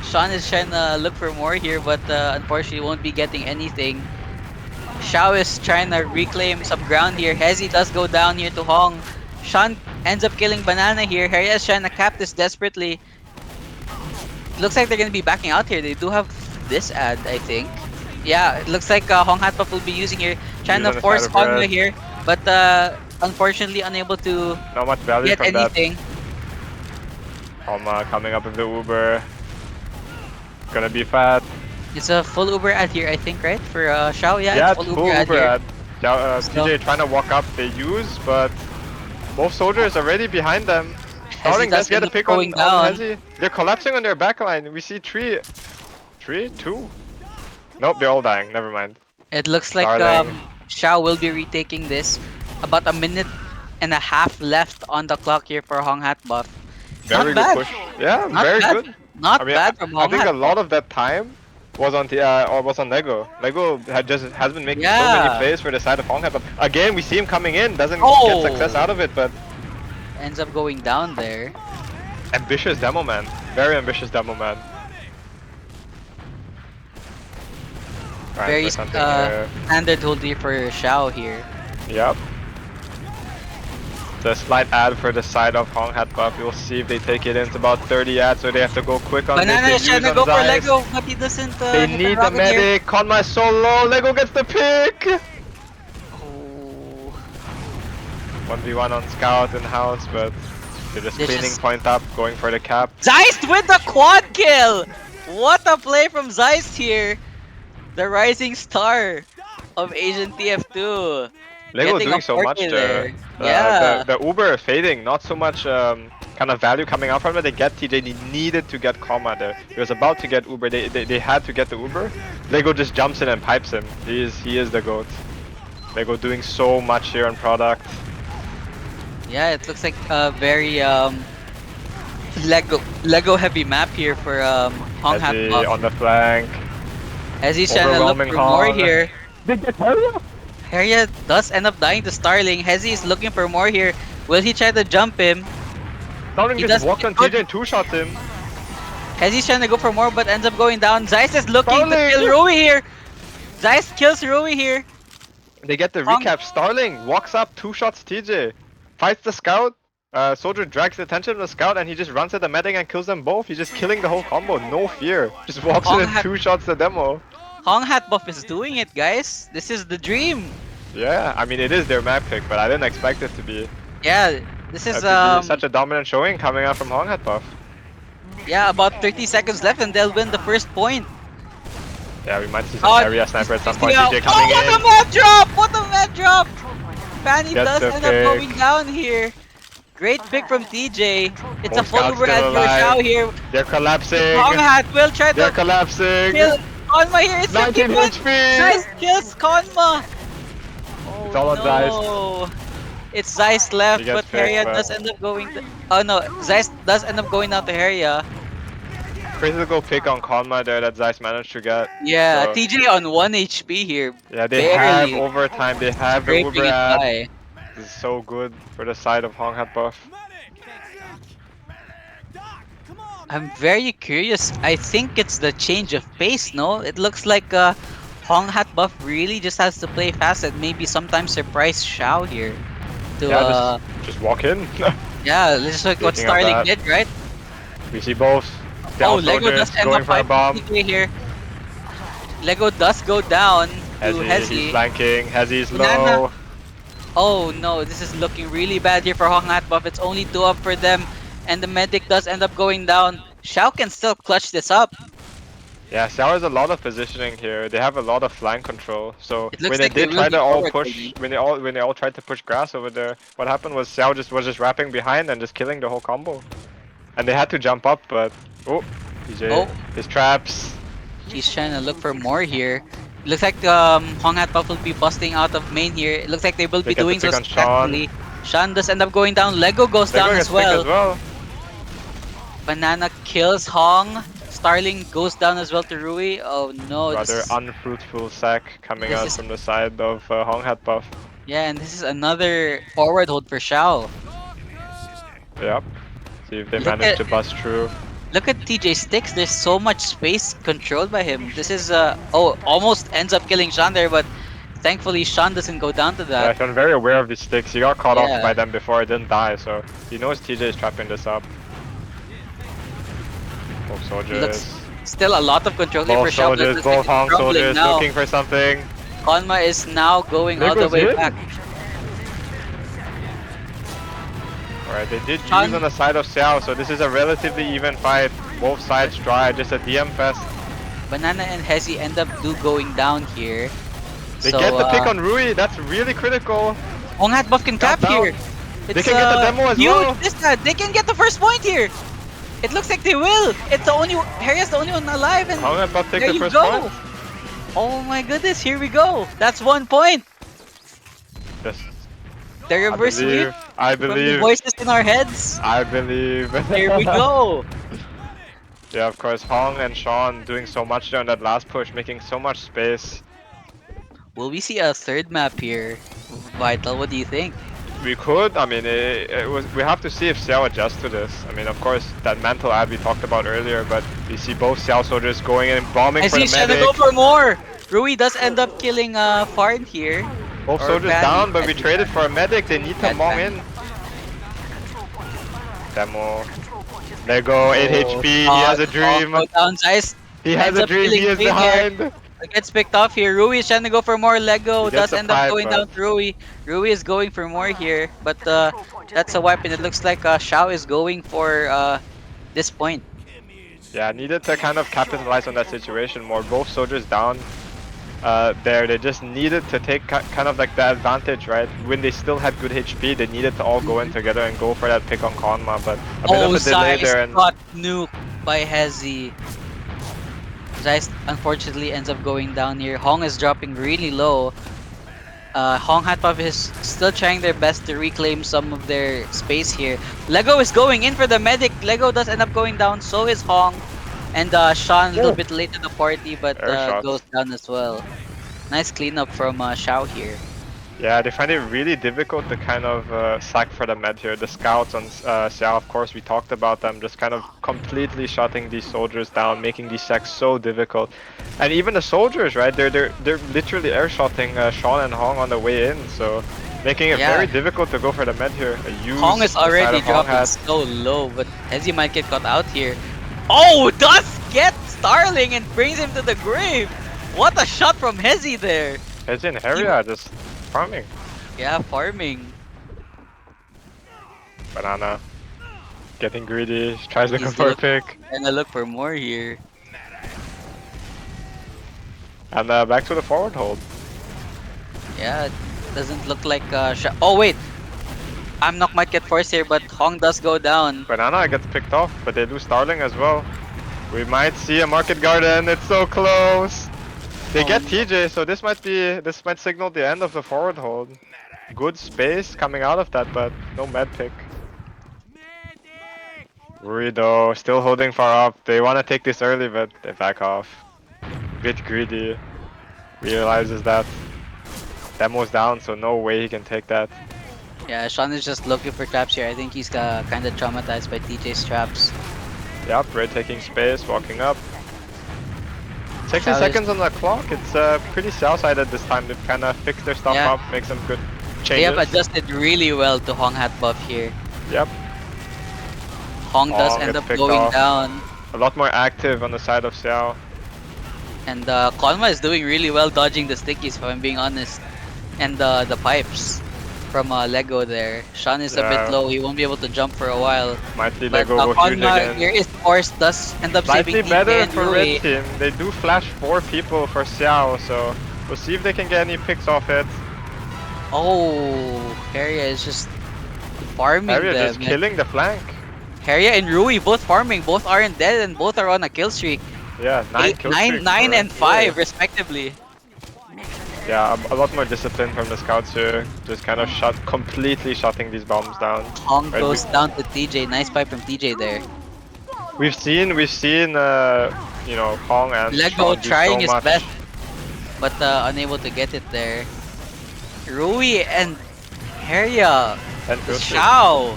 Sean is trying to look for more here, but unfortunately won't be getting anything. Xiao is trying to reclaim some ground here. Hezi does go down here to Hong. Sean ends up killing Banana here. Harry is trying to cap this desperately. Looks like they're going to be backing out here. They do have this ad, I think. Yeah, it looks like Hong Hat Buff will be using here. Trying He's to on the force side of Honma red. here, but unfortunately unable to Not much value get from that. anything. Homa coming up with the Uber. Gonna be fat. It's a full Uber ad here, I think, right? For Xiao, yeah, Yeah, it's it's full full Uber ad Uber here. ad. So- TJ trying to walk up. They use, but both soldiers already behind them. Starling does does get end a up pick going on down. Hezi. They're collapsing on their backline. We see three, two. Nope, they're all dying. Never mind. It looks like Starling. Xiao will be retaking this. About a minute and a half left on the clock here for Hong Hat Buff. Very Not good bad. push. Yeah, Not very bad. good. Not I mean, bad from I Hong think Hat a lot of that time was on Lego. Lego has been making so many Yeah. plays for the side of Honghat, but again we see him coming in, doesn't Oh. get success out of it, but Ends up going down there. ambitious demo man, very ambitious demo man. Trying Very for something here. standard hold here for Xiao here. Yep. The slight ad for the side of Hong Hat buff. We'll see if they take it in. It's about 30 ads, so they have to go quick on Banana this. is They trying use to on go for Zeiss. Lego, but he doesn't They hit need the rocket here. medic. Conma is so low. Lego gets the pick. Oh. 1v1 on Scout in house, but they're just cleaning point up, going for the cap. Zeist with the quad kill! What a play from Zeist here! The rising star of Asian TF2. Lego Getting a doing so much 4K there. there. Yeah. The Uber fading, not so much kind of value coming out from it. They get TJ, they needed to get Comma there. He was about to get Uber, they had to get the Uber. Lego just jumps in and pipes him. He is the GOAT. Lego doing so much here on product. Yeah, it looks like a very Lego heavy map here for Hong Hat Hezzy Buff. on the flank. As he's trying to look for Overwhelming more Hong. here. Did get Heria? Heria does end up dying to Starling. Hezzy is looking for more here. Will he try to jump him? Starling He just does- walked on TJ and two-shots him. Hezzy's trying to go for more but ends up going down. Zeiss is looking to Starling! kill Rui here. Zeiss kills Rui here. They get the Hong- recap. Starling walks up, two-shots TJ. Fights the scout. Soldier drags the attention of the scout and he just runs at the medic and kills them both. He's just killing the whole combo, no fear. Just walks in and two-shots the demo. Hong Hat Buff is doing it, guys. This is the dream. Yeah, I mean it is their map pick, but I didn't expect it to be, Yeah, this is to be such a dominant showing coming out from Hong Hat Buff. yeah, about 30 seconds left and they'll win the first point. Yeah, we might see some area sniper at some point. Yeah. TJ coming what in. a mad drop! What a mad drop! Fanny Gets does the end up pick. going down here. Great pick from TJ. It's a Both full scouts over still at your alive. Xiao here. They're collapsing. Hong Hat will try They're to collapsing. kill Konma here. It's 19 51. HP. Zeiss kills Konma. It's all on Zeiss. No. It's Zeiss left, He gets but Heria picked, but- does end up going. Oh no, Zeiss does end up going down to Heria. Critical pick on Konma there that Zeiss managed to get. Yeah, So- TJ on 1 HP here. Yeah, they have Barely. overtime. They have the Scraping Uber it ad. by. This is so good for the side of Hong Hat Buff. I'm very curious. I think it's the change of pace, no? It looks like Hong Hat Buff really just has to play fast and maybe sometimes surprise Xiao here. To, Yeah, just walk in. yeah, just like what Speaking of Starling that, did, right? We see both. Oh, Down Lego soldiers does end going up for a bomb. fighting here. Lego does go down to Hezzy, he's Hezzy. flanking. Hezzy's Banana. low. Oh no, this is looking really bad here for Hong Hat Buff. It's only 2 up for them. And the medic does end up going down. Xiao can still clutch this up. Yeah, Xiao has a lot of positioning here. They have a lot of flank control. So It looks when they like they did will try be to all forward push, maybe. when they all tried to push grass over there, what happened was Xiao was just wrapping behind and just killing the whole combo. And they had to jump up, but oh, DJ, Oh. his traps. He's trying to look for more here. Looks like Hong Hat Buff will be busting out of main here. It looks like they will They be get the doing so pick on Sean. successfully. Sean does end up going down. Lego goes Lego down gets as picked well. as well. Banana kills Hong. Starling goes down as well to Rui. Oh no. Rather This is, unfruitful sack coming this out is- from the side of Hong Hat Buff. yeah, and this is another forward hold for Xiao. Yep. See if they Look manage at- to bust through. Look at TJ Sticks. There's so much space controlled by him. This is oh, almost ends up killing Sean there, but thankfully Sean doesn't go down to Yeah, that. Sean very aware of these sticks. He got caught Yeah. off by them before, it didn't die, so he knows TJ is trapping this up. Both soldiers. Looks still a lot of control here for Both Xiao. but it soldiers, looks like both it's Hong crumbling soldiers now. looking for something. Konma is now going all the Lego's way hit? back. Alright, they did use Sean- on the side of Xiao, so this is a relatively even fight. Both sides dry, just a DM fest. Banana and Hezzy end up going down here. They So, get the pick on Rui, that's really critical. Hong Hat Buff can cap down. here. They can get the demo as huge. well. They can get the first point here. It looks like they will. It's the only Harry's the only one alive, and Hong Hat Buff take there the you first go. point. Oh my goodness, here we go. That's 1 point. Just, The reverse sweep I from the believe, voices in our heads. I believe. Here we go. Yeah, of course, Hong and Sean doing so much there on that last push, making so much space. Will we see a third map here? Vytal, what do you think? We could, I mean, we have to see if Xiao adjusts to this. I mean, of course, that mental ad we talked about earlier, but we see both Xiao soldiers going in, bombing I for see the he's trying to medic. go for more. Rui does end up killing Farn here. Both Or soldiers Vanny. down, but I we see traded Vanny. for a medic. They need to Bad mong Vanny. in. Demo. There go, 8 Oh, HP. He has a dream. go down, guys. He has Ends a up dream. He killing is Fade here. behind. It gets picked off here. Rui is trying to go for more. He Lego gets does the end up pipe, going but down to Rui. Rui is going for more here, but that's a wipe, and it looks like Xiao is going for this point. yeah, needed to kind of capitalize on that situation more. Both soldiers down. There, they just needed to take kind of like the advantage, right? When they still had good HP, they needed to all go in together and go for that pick on Konma, but a bit of Oh, a delay Zeiss there, and got nuked by Hezi. Zeiss unfortunately ends up going down here. Hong is dropping really low. Hong Hatpop is still trying their best to reclaim some of their space here. Lego is going in for the medic. Lego does end up going down, so is Hong. And Sean a little bit late to the party, but air goes shots. down as well. Nice cleanup from Xiao here. Yeah, they find it really difficult to kind of sack for the med here. The scouts on Xiao, of course, we talked about them, just kind of completely shutting these soldiers down, making these sacks so difficult. And even the soldiers, right? They're literally air shotting Sean and Hong on the way in, so making it very difficult to go for the med here. Hong is already dropping so low, but Hezi might get caught out here. Oh, does get Starling and brings him to the grave. What a shot from Hezi there. Hezi and Harrier just farming. Yeah, farming. Banana getting greedy, tries looking He's for a pick. Gonna look for more here. And back to the forward hold. Yeah, it doesn't look like oh wait, Amnok might get forced here, but Hong does go down. Banana gets picked off, but they lose Starling as well. We might see a Market Garden. It's so close. They get TJ, so this might signal the end of the forward hold. Good space coming out of that, but no med pick. Rurido still holding far up. They want to take this early, but they back off. Bit greedy. Realizes that Demo's down, so no way he can take that. Yeah, Sean is just looking for traps here. I think he's kind of traumatized by TJ's traps. Yep, Ray taking space, walking up. 60 Xiao seconds on the clock. It's pretty Xiao-sided this time. They've kind of fixed their stuff up, make some good changes. They have adjusted really well to Hong Hat buff here. Yep. Hong does end up going down. A lot more active on the side of Xiao. And Konma is doing really well dodging the stickies, if I'm being honest. And the pipes from Lego there. Sean is a bit low, he won't be able to jump for a while. Might be But Lego go huge again. here is force does end up Slightly saving better TJ for and red team. They do flash 4 people for Xiao, so we'll see if they can get any picks off it. Oh, Harrier is just farming Harrier them. just killing the flank. Harrier and Rui both farming, both aren't dead and both are on a kill streak. Yeah, 9 kill streaks. 9 and 5 respectively. Yeah, a lot more discipline from the scouts here. Just kind of completely shutting these bombs down. Hong goes down to TJ. Nice pipe from TJ there. We've seen, you know, Hong and Lego Sean trying do so his much. best, but unable to get it there. Rui and Harrier. And Xiao.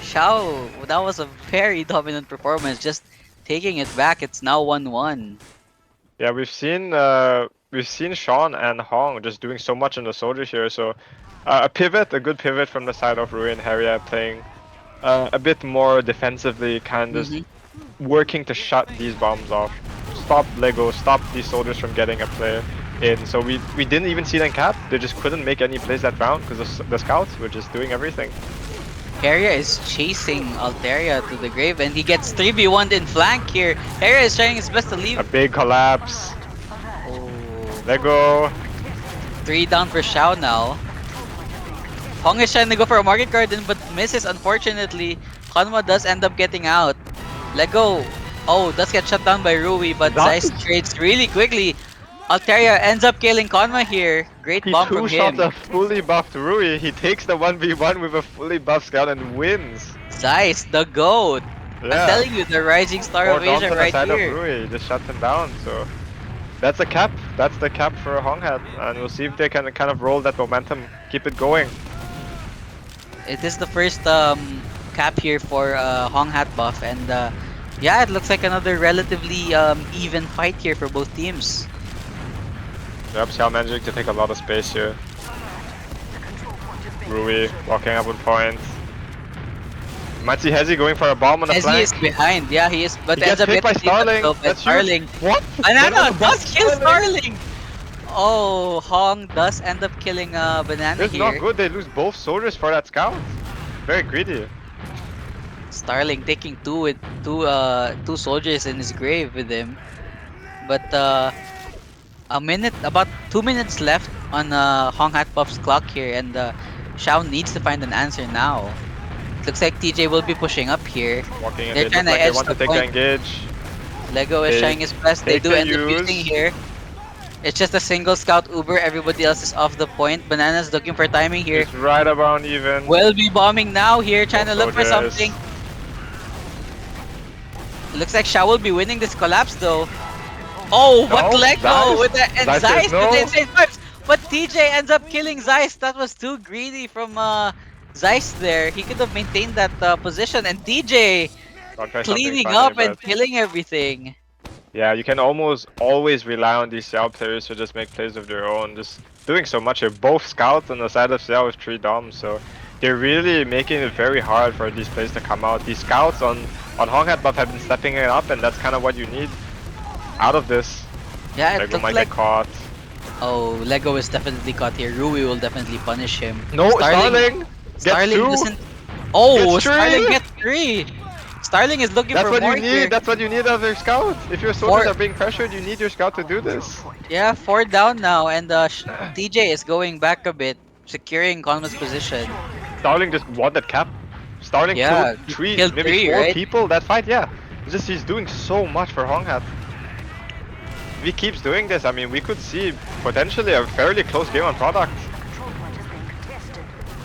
Xiao, that was a very dominant performance. Just taking it back. It's now 1-1. Yeah, we've seen Sean and Hong just doing so much in the soldier here. So a good pivot from the side of Rui and Harrier, playing a bit more defensively, kind of working to shut these bombs off. Stop Lego, stop these soldiers from getting a play in. So we didn't even see them cap. They just couldn't make any plays that round because the scouts were just doing everything. Harrier is chasing Altaria to the grave and he gets 3v1'd in flank here. Harrier is trying his best to leave. A big collapse. Oh. Lego. 3 down for Xiao now. Hong is trying to go for a Market Garden but misses unfortunately. Hanma does end up getting out. Lego, does get shut down by Rui, but Zeiss trades really quickly. Altaria ends up killing Konma here. Great bomb from him. He two-shots a fully buffed Rui. He takes the 1v1 with a fully buffed scout and wins. Zeiss, the GOAT. Yeah. I'm telling you, the rising star of Asia right side here. Of Rui just shut him down. So that's a cap. That's the cap for Honghat, and we'll see if they can kind of roll that momentum, keep it going. It is the first cap here for Honghat buff, and yeah, it looks like another relatively even fight here for both teams. Yep, Xiao managing to take a lot of space here. Rui walking up with point. Might see Hezi going for a bomb on the As he flank. is behind, yeah, he is, but He ends gets up picked by getting beat up Starling. though by That's huge. Starling. What? Banana Bomb does kill Starling! Oh, Hong does end up killing Banana It's not here. good. They lose both soldiers for that scout. Very greedy. Starling taking two soldiers in his grave with him. But about 2 minutes left on Hong Hat Buff's clock here, and Xiao needs to find an answer now. Looks like TJ will be pushing up here. Walking in. They're They trying look to like they edge want the to take the point. engage. Lego is They trying his best. They take do the end up use. using here. It's just a single scout Uber. Everybody else is off the point. Banana's looking for timing here. It's right around even. Will be bombing now here, trying to Both look for soldiers. something. Looks like Xiao will be winning this collapse though. Oh, but No, Lego Zeiss. with the and Zeiss says Zeiss with the no. insane vibes. But TJ ends up killing Zeiss. That was too greedy from Zeiss there. He could have maintained that position, and TJ I'll try something cleaning funny, up but and killing everything. yeah, you can almost always rely on these Xiao players to just make plays of their own. Just doing so much here. Both scouts on the side of Xiao with 3 doms, so they're really making it very hard for these plays to come out. These scouts on Hong Hat Buff have been stepping it up, and that's kind of what you need out of this. Yeah, it Lego looked might like get caught. Lego is definitely caught here. Rui will definitely punish him. No, Starling gets Starling 2. doesn't. Oh, Gets 3. Starling gets 3. Starling is looking That's for what more you need. here. That's what you need of your scout. If your soldiers 4. are being pressured, you need your scout to do this. Yeah, 4 down now, and TJ is going back a bit, securing Conma's position. Starling just won that cap. Starling Yeah, killed 3, killed maybe 3, 4 right? people that fight. Yeah, it's just he's doing so much for Hong Hat. If he keeps doing this, I mean, we could see potentially a fairly close game on product.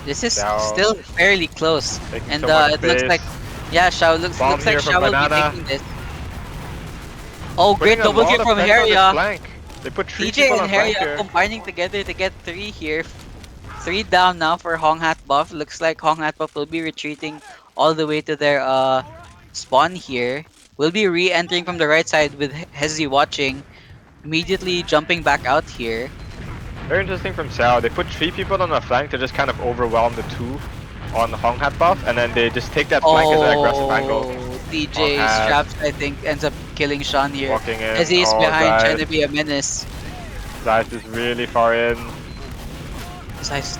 This is Xiao still fairly close, taking and so much it looks space. like Xiao looks Bomb like here from Xiao will be Banana. taking this. Oh, Putting great a double lot kill of from pressure on this Heria. flank. They put 3 TJ people and on flank Heria here. combining together to get 3 here. 3 down now for Hong Hat Buff. Looks like Hong Hat Buff will be retreating all the way to their spawn here. Will be re-entering from the right side with Hezi watching. Immediately jumping back out here. Very interesting from Xiao. They put 3 people on the flank to just kind of overwhelm the 2 on the Hong Hat Buff, and then they just take that flank as an aggressive angle. TJ Hong Hat. straps, I think, ends up killing Sean here. Walking in. As he's Oh, behind, trying to Zeiss. be a menace. Zeiss is really far in. Zeiss.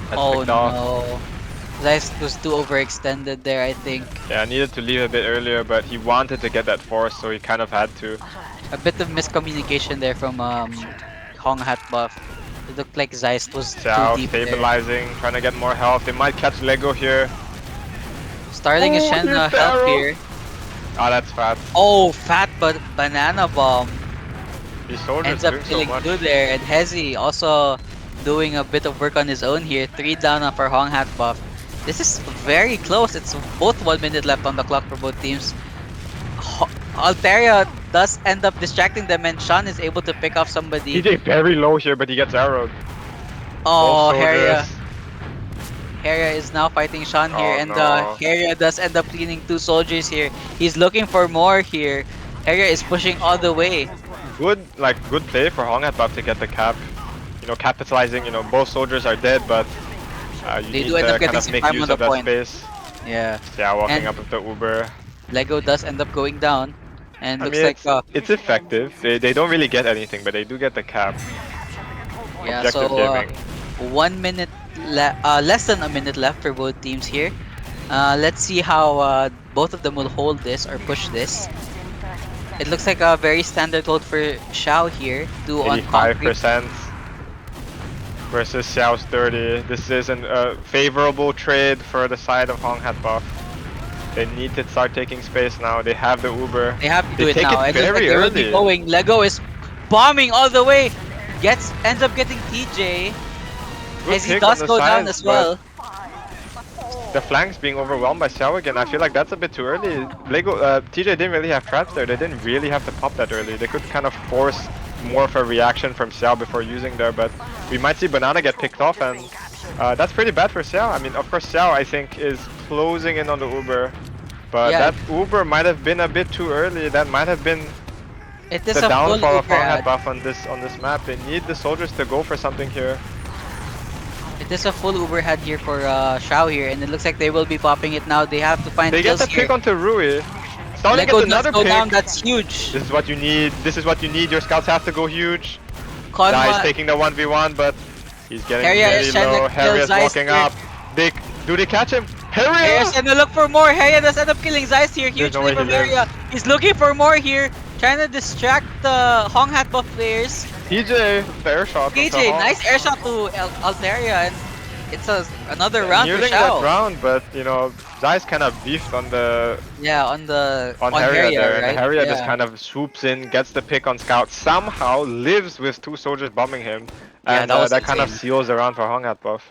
That's Oh picked off. no. Zeiss was too overextended there, I think. Yeah, needed to leave a bit earlier, but he wanted to get that force, so he kind of had to. A bit of miscommunication there from Hong Hat Buff. It looked like Zeiss was Xiao too deep there. stabilizing, trying to get more health. They might catch Lego here. Starling is trying to here's the help arrow. here. Ah, that's fat. Oh, fat but banana bomb. These soldiers Ends up doing so killing much. 2 there. And Hezi also doing a bit of work on his own here. 3 down for Hong Hat Buff. This is very close. It's both 1 minute left on the clock for both teams. Alteria does end up distracting them, and Sean is able to pick off somebody. TJ very low here, but he gets arrowed. Oh, Both Heria. soldiers. Heria is now fighting Sean here, Oh, and no. Heria does end up cleaning 2 soldiers here. He's looking for more here. Heria is pushing all the way. Good play for Hong Hat Buff to get the cap. You know, capitalizing. You know, both soldiers are dead, but you They need do end to up kind getting of some make time use on the of that point. space. Yeah. Yeah, walking And- up with the Uber. Lego does end up going down, and I looks mean, like it's effective. They don't really get anything, but they do get the cap. yeah. Objective So gaming. 1 minute, less than a minute left for both teams here. Let's see how both of them will hold this or push this. It looks like a very standard hold for Xiao here. 2 on concrete. 85% versus Xiao's 30. This isn't a favorable trade for the side of Hong Hat Buff. They need to start taking space now. They have the Uber. They have to do They it take now. it It looks like very they will be early. going. Lego is bombing all the way. Ends up getting TJ. Good As he pick on does the go down side, as well. The flanks being overwhelmed by Xiao again. I feel like that's a bit too early. TJ didn't really have traps there. They didn't really have to pop that early. They could kind of force more of a reaction from Xiao before using there, but we might see Banana get picked off, and that's pretty bad for Xiao. I mean, of course, Xiao, I think, is closing in on the Uber, but Yeah. that Uber might have been a bit too early. That might have been It The is a full downfall of Uber Hong Hat ad. buff on this map. They need the soldiers to go for something here. It is a full Uber head here for Xiao here, and it looks like they will be popping it now. They have to find They get kills the here. pick onto Rui. Starling gets Lego does another go pick. down. That's huge. This is what you need. This is what you need. Your scouts have to go huge. Zai is Conma, taking the 1v1, but he's getting Harrier very is trying to low. kill Harry is Zeiss walking here. up. They, do they catch him? Harrier's Harrier! trying to look for more. Harrier does end up killing Zeiss here. There's Huge no play way he from lives. Harrier. He's looking for more here. Trying to distract the Hong Hat buff players. TJ, the air shot from PJ, Sahong. nice air shot to Altaria, and it's another round for Nearing that Xiao. round, but you know, Zai's kind of beefed on the Yeah, on on Harrier Harrier, there, and right? Harrier just Yeah. kind of swoops in, gets the pick on Scout, somehow lives with two soldiers bombing him, Yeah, and that was that kind of insane. seals the round for Hong Hat buff.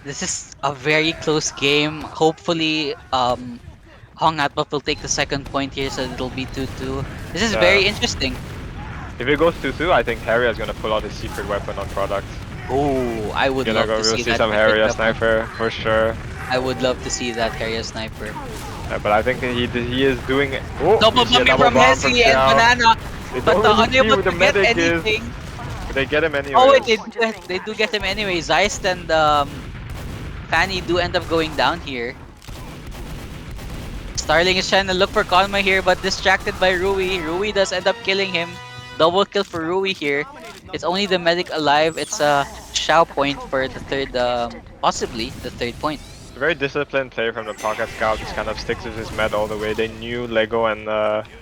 This is a very close game. Hopefully, Hong Atbaf will take the second point here, so it'll be 2-2. This is Uh, very interesting. if it goes 2-2, I think Harrier is gonna pull out his secret weapon on product. Oh, I would Gonna love go, to we'll see see that. some Secret Harrier weapon. sniper for sure. I would love to see that Harrier sniper. But I think he is doing. Oh, Double we see a bumping double from bomb from Hesi and Xiao. Banana, They but don't really see unable who the to get medic is, anything. but they get him Oh anyways. wait, they do get him anyway. Zeist and Fanny do end up going down here. Starling is trying to look for Konma here, but distracted by Rui. Rui does end up killing him. Double kill for Rui here. It's only the medic alive. It's a Xiao point for the third, possibly the third point. Very disciplined play from the Pocket Scout. Just kind of sticks with his med all the way. They knew Lego and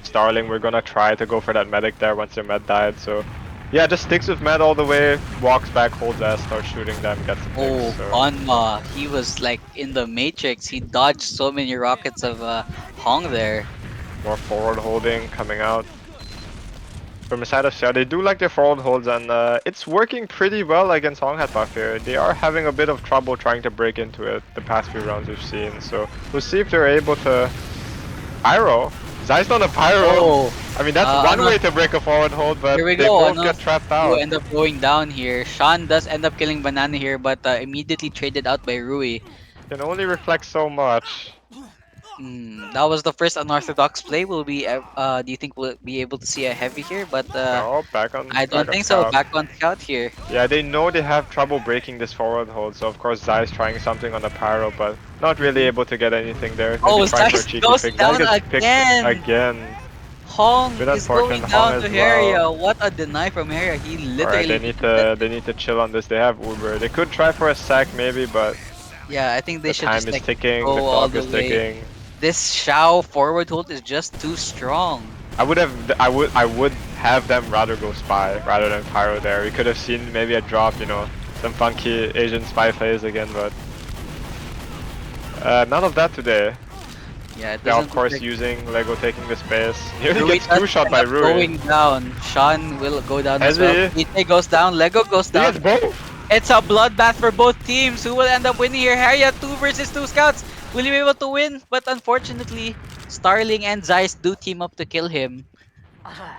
Starling were gonna try to go for that medic there once their med died. So yeah, just sticks with med all the way. Walks back, holds S, starts shooting them, gets the pick. Oh, So Konma. He was like in the Matrix. He dodged so many rockets of Hong there. more forward holding coming out. From the side of Xiao, they do like their forward holds, and it's working pretty well against Hong Hat buff here. They are having a bit of trouble trying to break into it the past few rounds we've seen. So we'll see if they're able to. Pyro. Zai's not a Pyro. Oh, I mean, that's one way to break a forward hold, but here we they go. both get trapped Who out. end up going down here. Sean does end up killing Banana here, but immediately traded out by Rui. Can only reflect so much. That was the first unorthodox play. Will we? Do you think we'll be able to see a heavy here? But No, I back don't on think so. Scout. Back on scout here. Yeah, they know they have trouble breaking this forward hold, so of course Zai's trying something on the Pyro, but not really able to get anything there. Oh, Maybe trying for a Zeiss cheeky goes pick. down Zai gets picked again. again. Hong Bit is going unfortunate, down Hong to as Haria. well. What a deny from Haria. He Alright, literally. they need to chill on this. They have Uber. They could try for a sack maybe, but Yeah, I think they the should time just is like ticking, go the all clock the is way. ticking. This Xiao forward hold is just too strong. I would have them rather go spy rather than Pyro there. We could have seen maybe a drop, you know, some funky Asian spy plays again, but none of that today. Yeah, it They're of doesn't course look like using Lego taking the space. Nearly Rui gets does two-shot end by up Rui. going down. Sean will go down as well. Heavy. Ite goes down. Lego goes He down. gets both! It's a bloodbath for both teams. Who will end up winning here? Haria 2 versus 2 scouts. Will he be able to win? But unfortunately, Starling and Zeiss do team up to kill him.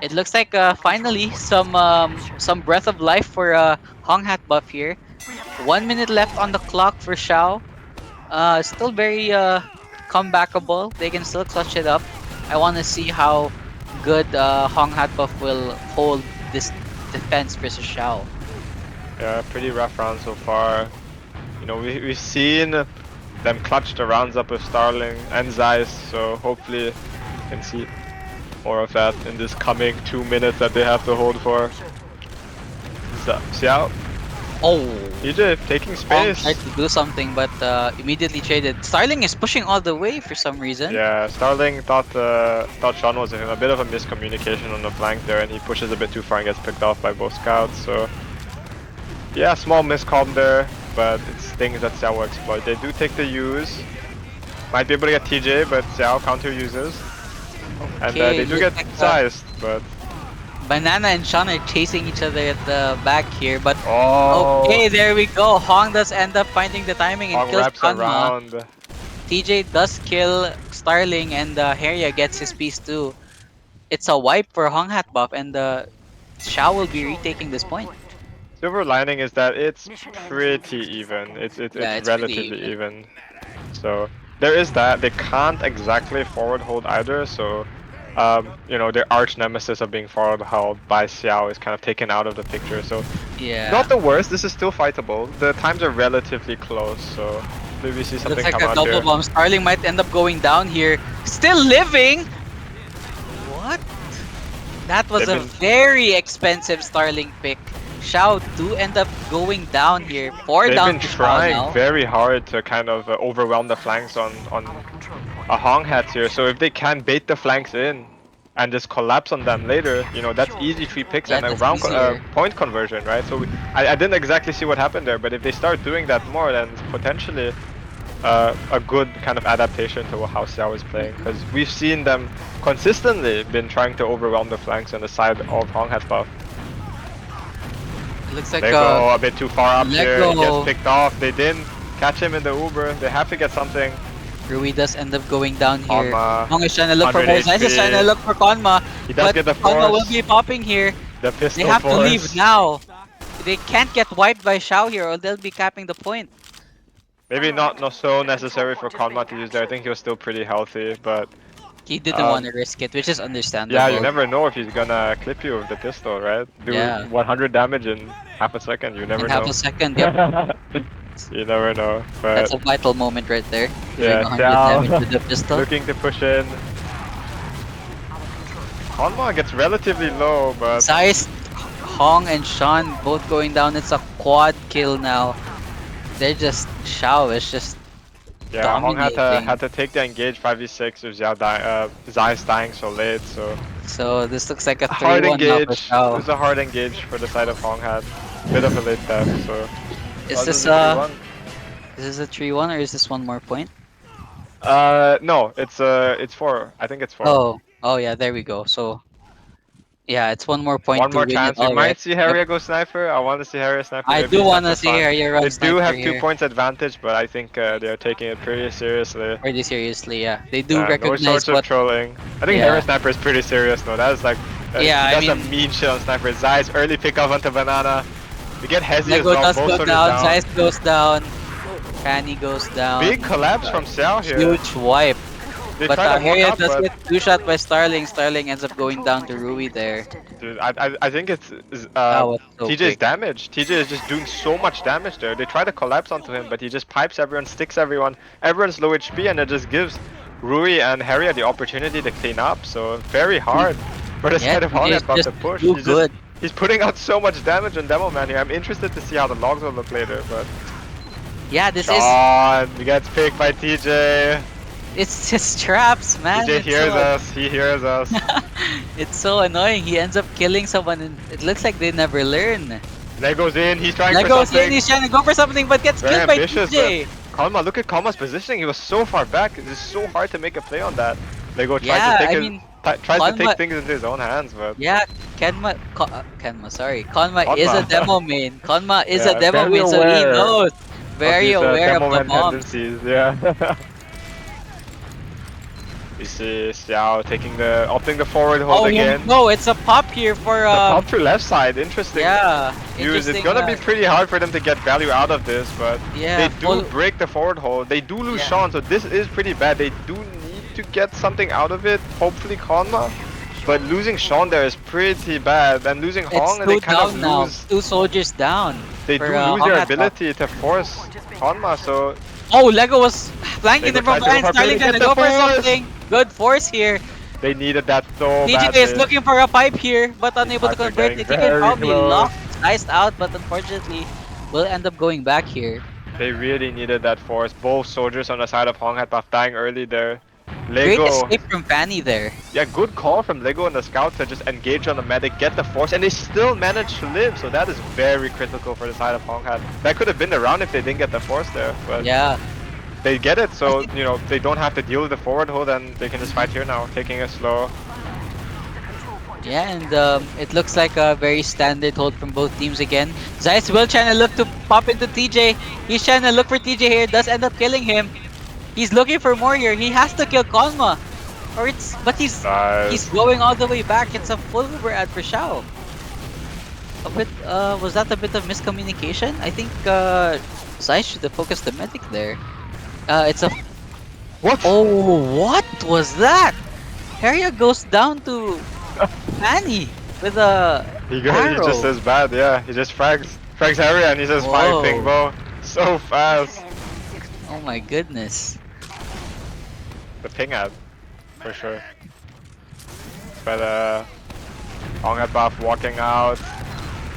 It looks like finally some breath of life for Hong Hat buff here. 1 minute left on the clock for Xiao. Still very comebackable. They can still clutch it up. I want to see how good Hong Hat buff will hold this defense versus Xiao. Yeah, pretty rough round so far. You know, we've seen them clutch the rounds up with Starling and Zeiss, so hopefully we can see more of that in this coming 2 minutes that they have to hold for. Xiao, Oh, EJ taking Hong space. tried to do something, but immediately traded. Starling is pushing all the way for some reason. Yeah, Starling thought Sean was with him. A bit of a miscommunication on the flank there, and he pushes a bit too far and gets picked off by both scouts. So yeah, small miscom there, but it's things that Xiao will exploit. They do take the use. Might be able to get TJ, but Xiao counter uses. And Okay, they do looks get like, sized, but Banana and Sean are chasing each other at the back here, but oh, okay, there we go. Hong does end up finding the timing and Hong kills wraps Kanma. around. TJ does kill Starling and Haria gets his piece too. It's a wipe for Hong Hat buff and Xiao will be retaking this point. Silver lining is that it's pretty even. It's Yeah, it's pretty relatively even. So there is that. They can't exactly forward hold either, so you know, their arch nemesis of being forward held by Xiao is kind of taken out of the picture. So Yeah. not the worst. This is still fightable. The times are relatively close, so maybe we see Looks something like come a out double here. bomb. Starling might end up going down here. Still living? What? That was They've a been- very expensive Starling pick. Xiao do end up going down here. 4 They've down been to Xiao trying now. very hard to kind of overwhelm the flanks on a Hong Hat here. So if they can bait the flanks in and just collapse on them later, you know, that's easy 3 picks Yeah, and a that's round easier. point conversion, right? So I didn't exactly see what happened there, but if they start doing that more, then it's potentially a good kind of adaptation to how Xiao is playing, because we've seen them consistently been trying to overwhelm the flanks on the side of Hong Hat's buff. It looks like They go a bit too far up here. He gets Lego. picked off. They didn't catch him in the Uber. They have to get something. Rui does end up going down here. Konma, Hong is trying to look for 100 Mose. Ice is trying to HP. look for Konma. He does But get the Konma will force. be popping here. The They pistol have to force. leave now. They can't get wiped by Xiao here or they'll be capping the point. Maybe not so necessary for Konma to use there. I think he was still pretty healthy, but He didn't want to risk it, which is understandable. yeah, you never know if he's gonna clip you with the pistol, right? Do Yeah. 100 damage in half a second. You never In know. half a second, yep. You never know. But That's a vital moment right there. Doing yeah, 100 Xiao damage with the pistol. looking to push in. Konma gets relatively low, but Zeiss, Hong, and Sean both going down. It's a quad kill now. They're just Xiao is just yeah, Hong dominating. had to take the engage 5v6 with Zeiss dying so late, so this looks like a hard 3-1 now for engage. It Xiao. was a hard engage for the side of Hong Hat. Bit of a late death, so Is this a a 3-1 or is this one more point? no, it's 4. I think it's 4. Oh yeah, there we go. So yeah, it's one more point One to more win chance. it. We All right. might see Harrier go sniper. I want to see Harrier sniper. I It'd do be want such to a see fun- Harrier run They do sniper have 2 here. points advantage, but I think they're taking it pretty seriously. Pretty seriously, yeah. They do Yeah, no recognize sorts of what. trolling. I think Yeah. Harrier sniper is pretty serious though. That is like Yeah, he does I mean- a mean shit on sniper. Zeiss early pick off onto banana. We get Hezi as Lego well. does Both go sort of down. Zeiss goes down. Fanny goes down. Big collapse from Xiao here. Huge wipe. They But try to hook Harrier up, does but get 2-shot by Starling. Starling ends up going down to Rui there. dude, I think it's That was so TJ's quick. damage. TJ is just doing so much damage there. They try to collapse onto him, but he just pipes everyone, sticks everyone. Everyone's low HP, and it just gives Rui and Harrier the opportunity to clean up. So very hard for the Yeah, side of TJ Honest is about just to push. too good. He's putting out so much damage on Demo Man here. I'm interested to see how the logs will look later, but Yeah, this is. Sean gets picked by TJ. It's just traps, man. TJ It's hears so- us. He hears us. It's so annoying. He ends up killing someone, and it looks like they never learn. Lego's in. He's trying for Lego's something. in. He's trying to go for something, but gets Very killed by ambitious, TJ. Kalma, look at Kalma's positioning. He was so far back. It is so hard to make a play on that. Lego tries Yeah, to take I his, mean, tries to Kalma- take things into his own hands, but Yeah, Konma is a Konma. demo main. Konma is a Yeah, demo very main, so he aware knows. Very of these, aware of demo the man bombs. tendencies. Yeah. We see Xiao opting the forward hold Oh again. no, it's a pop here for The pop to left side, interesting. yeah. Use. It's interesting, gonna be pretty hard for them to get value out of this, but yeah. they do break the forward hold. They do lose Yeah. Sean, so this is pretty bad. They do need to get something out of it. Hopefully Konma, but losing Sean there is pretty bad. And losing It's Hong, and they 2 kind down of now. lose. 2 soldiers down. They for, do lose Hong their at top. ability to force Konma. So Oh, Lego was flanking Lego them from tried to behind. go for Starling it. trying to Get go the for force! something. Good force here. they needed that so TJ badly. is looking for a pipe here, but unable to Pipes are convert getting it. He can very probably close. lock, iced out, but unfortunately, will end up going back here. They really needed that force. Both soldiers on the side of Hong had buff dying early there. Great Lego, escape from Fanny there. yeah, good call from Lego and the scout to just engage on the medic, get the force, and they still managed to live. So that is very critical for the side of Hong Hat. That could have been the round if they didn't get the force there, but Yeah. they get it. So you know they don't have to deal with the forward hold, and they can just fight here now, taking it slow. Yeah, and it looks like a very standard hold from both teams again. Zeiss will trying to look to pop into TJ. He's trying to look for TJ here. Does end up killing him. He's looking for more here. He has to kill Konma, or but he's Nice. going all the way back. It's a full Uber ad for Xiao. A bit was that a bit of miscommunication? I think Zeiss should have focused the medic there. It's a What? oh, what was that? Heria goes down to Fanny with a He just arrow. says bad, yeah. He just frags Harry and he says 5 ping Whoa. bow. So fast. Oh my goodness. The ping ad, for sure. But Hong at buff walking out.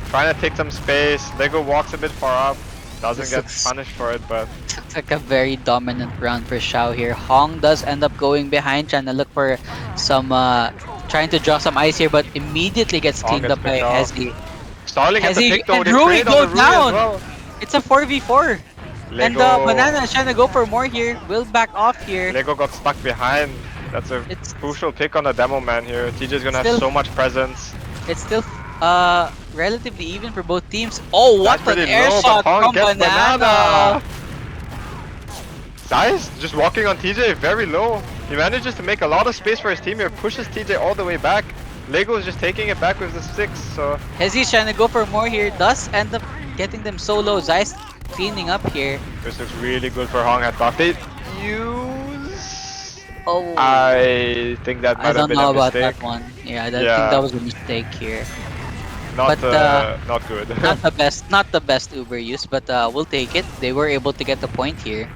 Trying to take some space. Lego walks a bit far up. Doesn't This get looks, punished for it, but looks like a very dominant round for Xiao here. Hong does end up going behind, trying to look for some, trying to draw some ice here, but immediately gets Hong cleaned gets up by picked off. Hezi. Starling gets a Hezi pick though. and They Rui trade on go the Rui as down! well. It's a 4v4! And Lego Banana is trying to go for more here. Will back off here. Lego got stuck behind. That's a It's crucial pick on the demo man here. TJ's gonna have still so much presence. it's still relatively even for both teams. Oh, what That's an pretty air low, but shot Hong from gets Banana! banana. Zeiss just walking on TJ very low. He manages to make a lot of space for his team here, pushes TJ all the way back. Lego is just taking it back with the 6, so Hezi's trying to go for more here. Does end up getting them so low. Zeiss cleaning up here. this looks really good for Hong at buff. They use... Oh, I think that I might have don't been a know about mistake. that one. Yeah, I think that Yeah, was a mistake here. not But not good. not the best Uber use, but we'll take it. They were able to get the point here.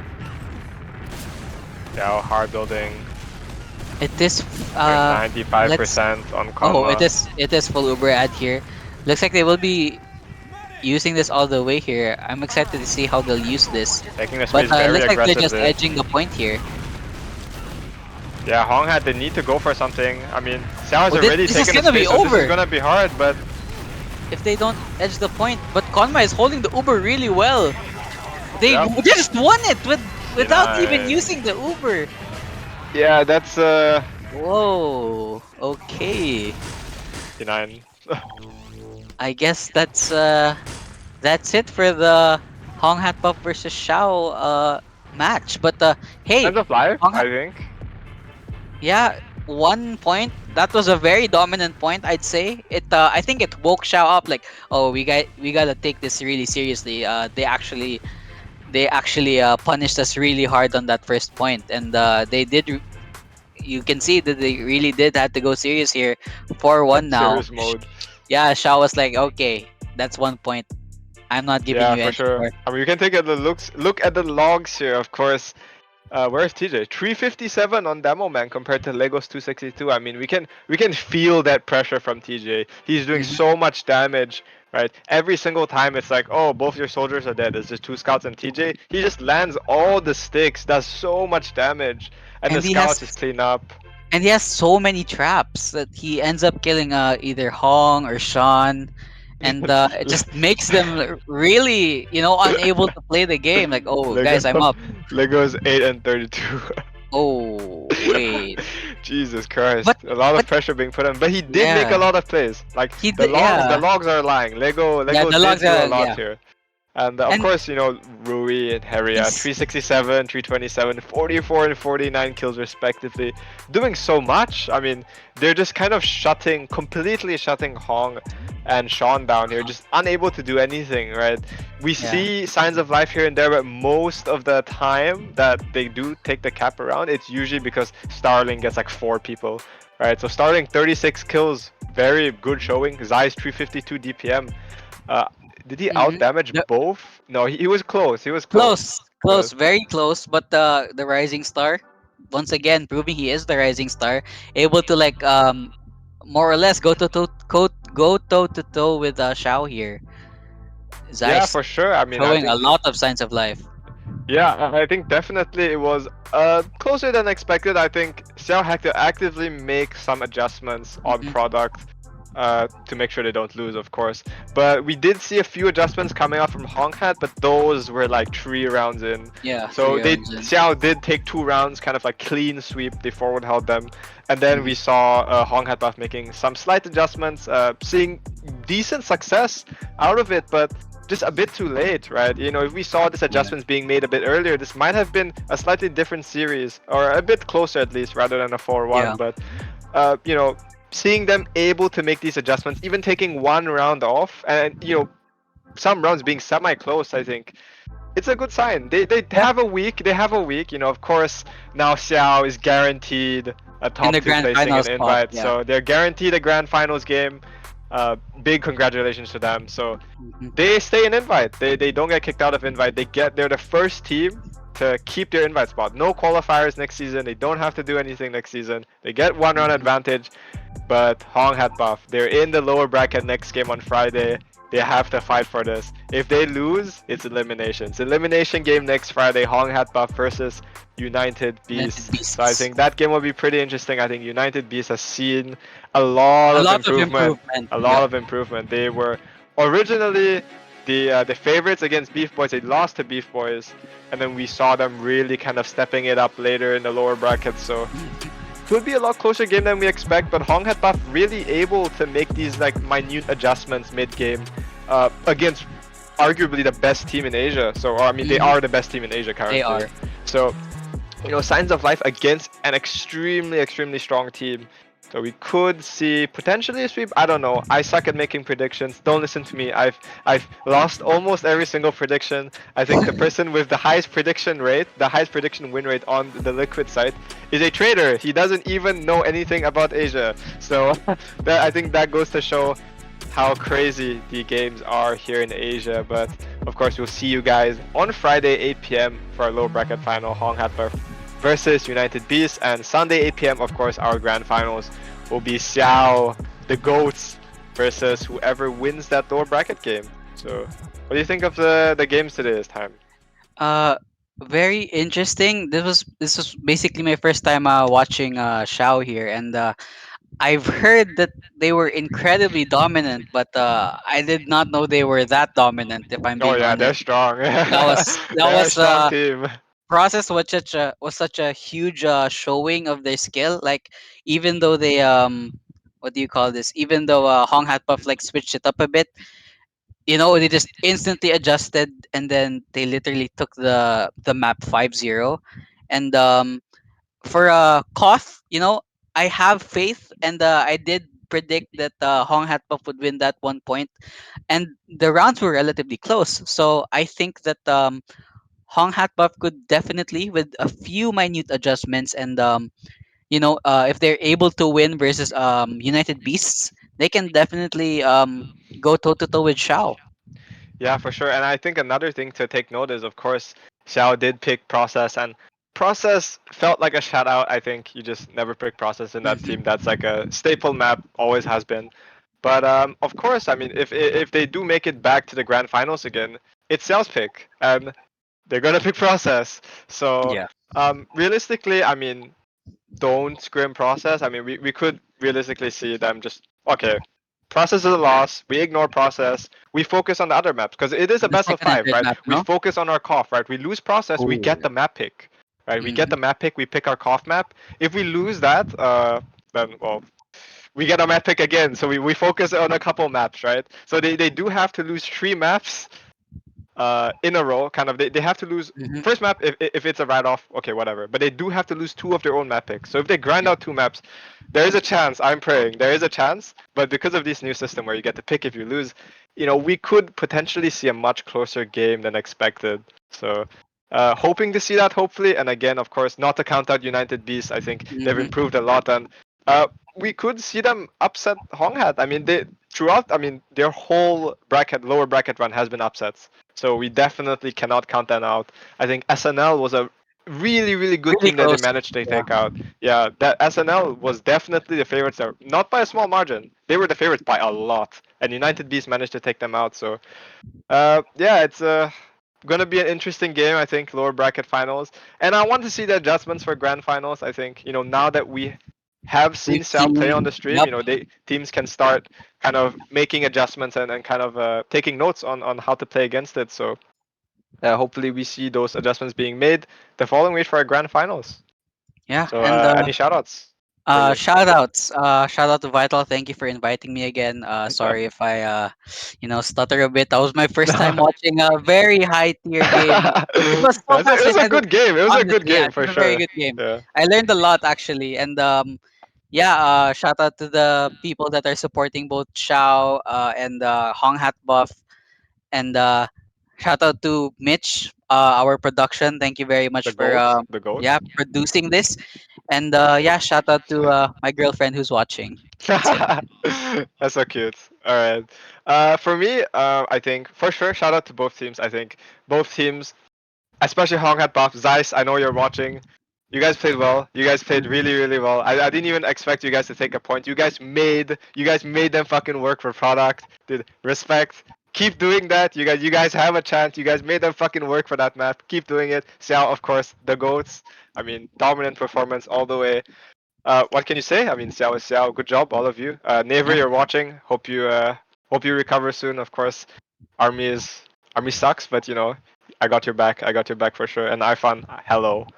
Yeah, hard building. It is let's 95% on oh, comma. it is full Uber ad here. Looks like they will be using this all the way here. I'm excited to see how they'll use this. Taking the But space it very looks like they're just aggressively. edging the point here. Yeah, Hong had the need to go for something. I mean, Xiao has Oh, already this is taken the gonna be space, so this over is gonna be hard, but if they don't edge the point. But Konma is holding the Uber really well. They Yep. just won it without even Denied. using the Uber. Yeah, that's Whoa. Okay. 59. I guess that's it for the Hong Hat Buff versus Xiao match. But hey, End of life, Hong I Hat, think. yeah, 1 point. That was a very dominant point, I'd say. It I think it woke Xiao up like, oh, we gotta take this really seriously. They actually punished us really hard on that first point, and they did. You can see that they really did have to go serious here. 4-1 now. Serious mode. Yeah, Xiao was like, okay, that's 1 point. I'm not giving Yeah, you for any sure. more. I mean, you can take a look at the logs here, of course. Where's TJ? 357 on Demo Man compared to Legos 262. I mean, we can feel that pressure from TJ. He's doing Mhm. so much damage, right? Every single time it's like, oh, both your soldiers are dead. It's just 2 scouts and TJ. He just lands all the sticks, does so much damage, and the And he scouts has just clean up. and he has so many traps that he ends up killing either Hong or Sean, and it just makes them really, unable to play the game. Like, oh, Lego, guys, I'm up. Legos 8 and 32. Oh, wait. Jesus Christ, But a lot of but pressure being put on, but he did make a yeah, lot of plays. Like he the did. logs, the Yeah, logs are lying. Lego, yeah. Lego The did logs do a are lot yeah, here, and of and course, Rui and Harry at he's 367, 327, 44, and 49 kills respectively, doing so much. I mean, they're just kind of completely shutting Hong and Sean down here, just unable to do anything, right? We yeah. see signs of life here and there, but most of the time that they do take the cap around, it's usually because Starling gets like 4 people, right? So Starling 36 kills, very good showing. Zeiss 352 DPM. Uh, did he out Mm-hmm. damage both? No, he was close. He was close. Close, close, But very close. But the rising star, once again, proving he is the rising star, able to like more or less go toe to toe with Xiao here. yeah, Zeiss for sure. I mean, I showing a think lot of signs of life. yeah, I think definitely it was closer than expected. I think Xiao had to actively make some adjustments on Hmm. product to make sure they don't lose, of course. But we did see a few adjustments coming out from Honghat, but those were like 3 rounds in. Yeah, So 3 rounds in. Xiao did take 2 rounds, kind of like clean sweep. They forward held them, and then we Hmm. saw Honghat buff making some slight adjustments, seeing decent success out of it, but just a bit too late, right? If we saw this Yeah, adjustments being made a bit earlier, this might have been a slightly different series, or a bit closer at least, rather than a 4-1. yeah, But seeing them able to make these adjustments, even taking 1 round off, and some rounds being semi-close, I think it's a good sign. They yeah. have a week. They have a week. Of course, now Xiao is guaranteed a In top the two grand placing final in spot. invite. Yeah. So they're guaranteed a grand finals game. Big congratulations to them. So Mhm. they stay in invite. They don't get kicked out of invite. They're the first team to keep their invite spot. No qualifiers next season. They don't have to do anything next season. They get one run Mhm. advantage. But Hong had buff. They're in the lower bracket next game on Friday. They have to fight for this. If they lose, it's elimination. It's elimination game next Friday. Hong had buff versus United United Beast. So I Beasts. think that game will be pretty interesting. I think United Beast has seen a A lot of lot of improvement. improvement. A lot Yep. of improvement. They were originally the favorites against Beef Boys. They lost to Beef Boys, and then we saw them really kind of stepping it up later in the lower brackets. So could be a lot closer game than we expect, but Hong had buff really able to make these like minute adjustments mid game against arguably the best team in Asia. So, or, I mean, they Mhm. are the best team in Asia They currently. are. So, signs of life against an extremely strong team. So we could see potentially a sweep. I don't know. I suck at making predictions. Don't listen to me. I've lost almost every single prediction. I think the person with the highest prediction rate, the highest prediction win rate on the Liquid site, is a trader. He doesn't even know anything about Asia. So I think that goes to show how crazy the games are here in Asia. But of course, we'll see you guys on Friday 8 p.m. for our low bracket final, Hong Hatbar versus United Beast, and Sunday 8 p.m. Of course, our grand finals will be Xiao, the goats, versus whoever wins that lower bracket game. So, what do you think of the games today this time? Uh, Very interesting. This was basically my first time watching Xiao here, and I've heard that they were incredibly dominant, but I did not know they were that dominant. If I'm Oh being yeah, they're honest, strong. that was that They're a was strong team. process was such a huge showing of their skill. Like even though they what do you call this? Even though Hong Hat Puff like switched it up a bit, they just instantly adjusted, and then they literally took the map 5-0. And for Koth, I have faith, and I did predict that Hong Hat Puff would win that 1 point, and the rounds were relatively close. So I think that Hong Hat Puff could definitely, with a few minute adjustments, and if they're able to win versus United Beasts, they can definitely go toe to toe with Shao. Yeah, for sure. And I think another thing to take note is, of course, Xiao did pick Process, and Process felt like a shout out. I think you just never pick Process in that team. Hmm. That's like a staple map, always has been. But of course, I mean, if they do make it back to the grand finals again, it's Xiao's pick, and they're gonna pick Process. So Yeah. realistically, I mean, don't scrim Process. I mean, we could realistically see them just okay. Process is a loss. We ignore process. We focus on the other maps because it is a The best of second and five, third right? map, We no? focus on our cough, right? We lose process, we get Oh. the map pick, right? We get Hmm. the map pick, we pick our cough map. If we lose that, then well, we get a map pick again. So we focus on a couple maps, right? So they do have to lose 3 maps in a row. Kind of, they have to lose Hmm. first map if it's a write off, okay, whatever. But they do have to lose 2 of their own map picks. So if they grind Yep. out 2 maps, there is a chance. I'm praying there is a chance. But because of this new system where you get to pick if you lose, we could potentially see a much closer game than expected. So. Hoping to see that hopefully, and again, of course, not to count out United Beasts. I think they've Hmm. improved a lot, and we could see them upset Honghat. I mean, they throughout. I mean, their whole lower bracket run has been upsets. So we definitely cannot count them out. I think SNL was a really good Really team that they close. managed to Yeah. take out. Yeah, that SNL was definitely the favorites there, not by a small margin. They were the favorites by a lot, and United Beast managed to take them out. So yeah, it's gonna be an interesting game. I think lower bracket finals, and I want to see the adjustments for grand finals. I think now that we have seen We've Sal play on seen. the stream, Yep. they teams can start kind of making adjustments and kind of taking notes on how to play against it. So hopefully we see those adjustments being made the following week for our grand finals. Yeah. So And any shoutouts for you? shout outs. Shout out to Vital. Thank you for inviting me again. Sorry if I stutter a bit. That was my first time watching a very high tier game. It was so It was a fascinating. good game. It was a good Honestly, yeah, game it for was a very sure. good game. Yeah. I learned a lot actually, and yeah, shout out to the people that are supporting both Xiao and Hong Hat Buff, and shout out to Mitch. our production. Thank you very The much for goats, the goats. yeah, producing this. And yeah, shout out to my girlfriend who's watching. That's it. That's so cute. All right. For me, I think for sure, shout out to both teams. I think both teams, especially Hong Hat Buff, Zeiss. I know you're watching. You guys played well. You guys played really, really well. I didn't even expect you guys to take a point. You guys made them fucking work for product. Dude, respect. Keep doing that. You guys have a chance. You guys made them fucking work for that map. Keep doing it. Xiao, of course, the goats. I mean, dominant performance all the way. What can you say? I mean, Xiao is Xiao. Good job, all of you. Naver, Yeah. you're watching. Hope you recover soon. Of course, army is army sucks, but I got your back. I got your back for sure. And Ifan, hello.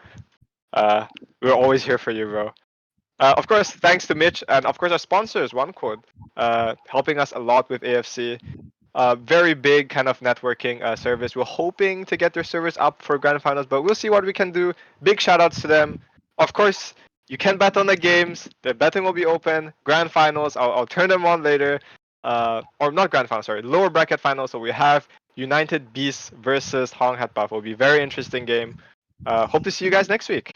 Uh, we're always here for you, bro. Of course, thanks to Mitch and of course our sponsors, OneCode, helping us a lot with AFC. Very big kind of networking service. We're hoping to get their servers up for grand finals, but we'll see what we can do. Big shout outs to them. Of course, you can bet on the games. The betting will be open. Grand finals, I'll turn them on later. Or not grand finals, sorry, lower bracket finals. So we have United Beasts versus Hong Hat Buff. Will be a very interesting game. Hope to see you guys next week.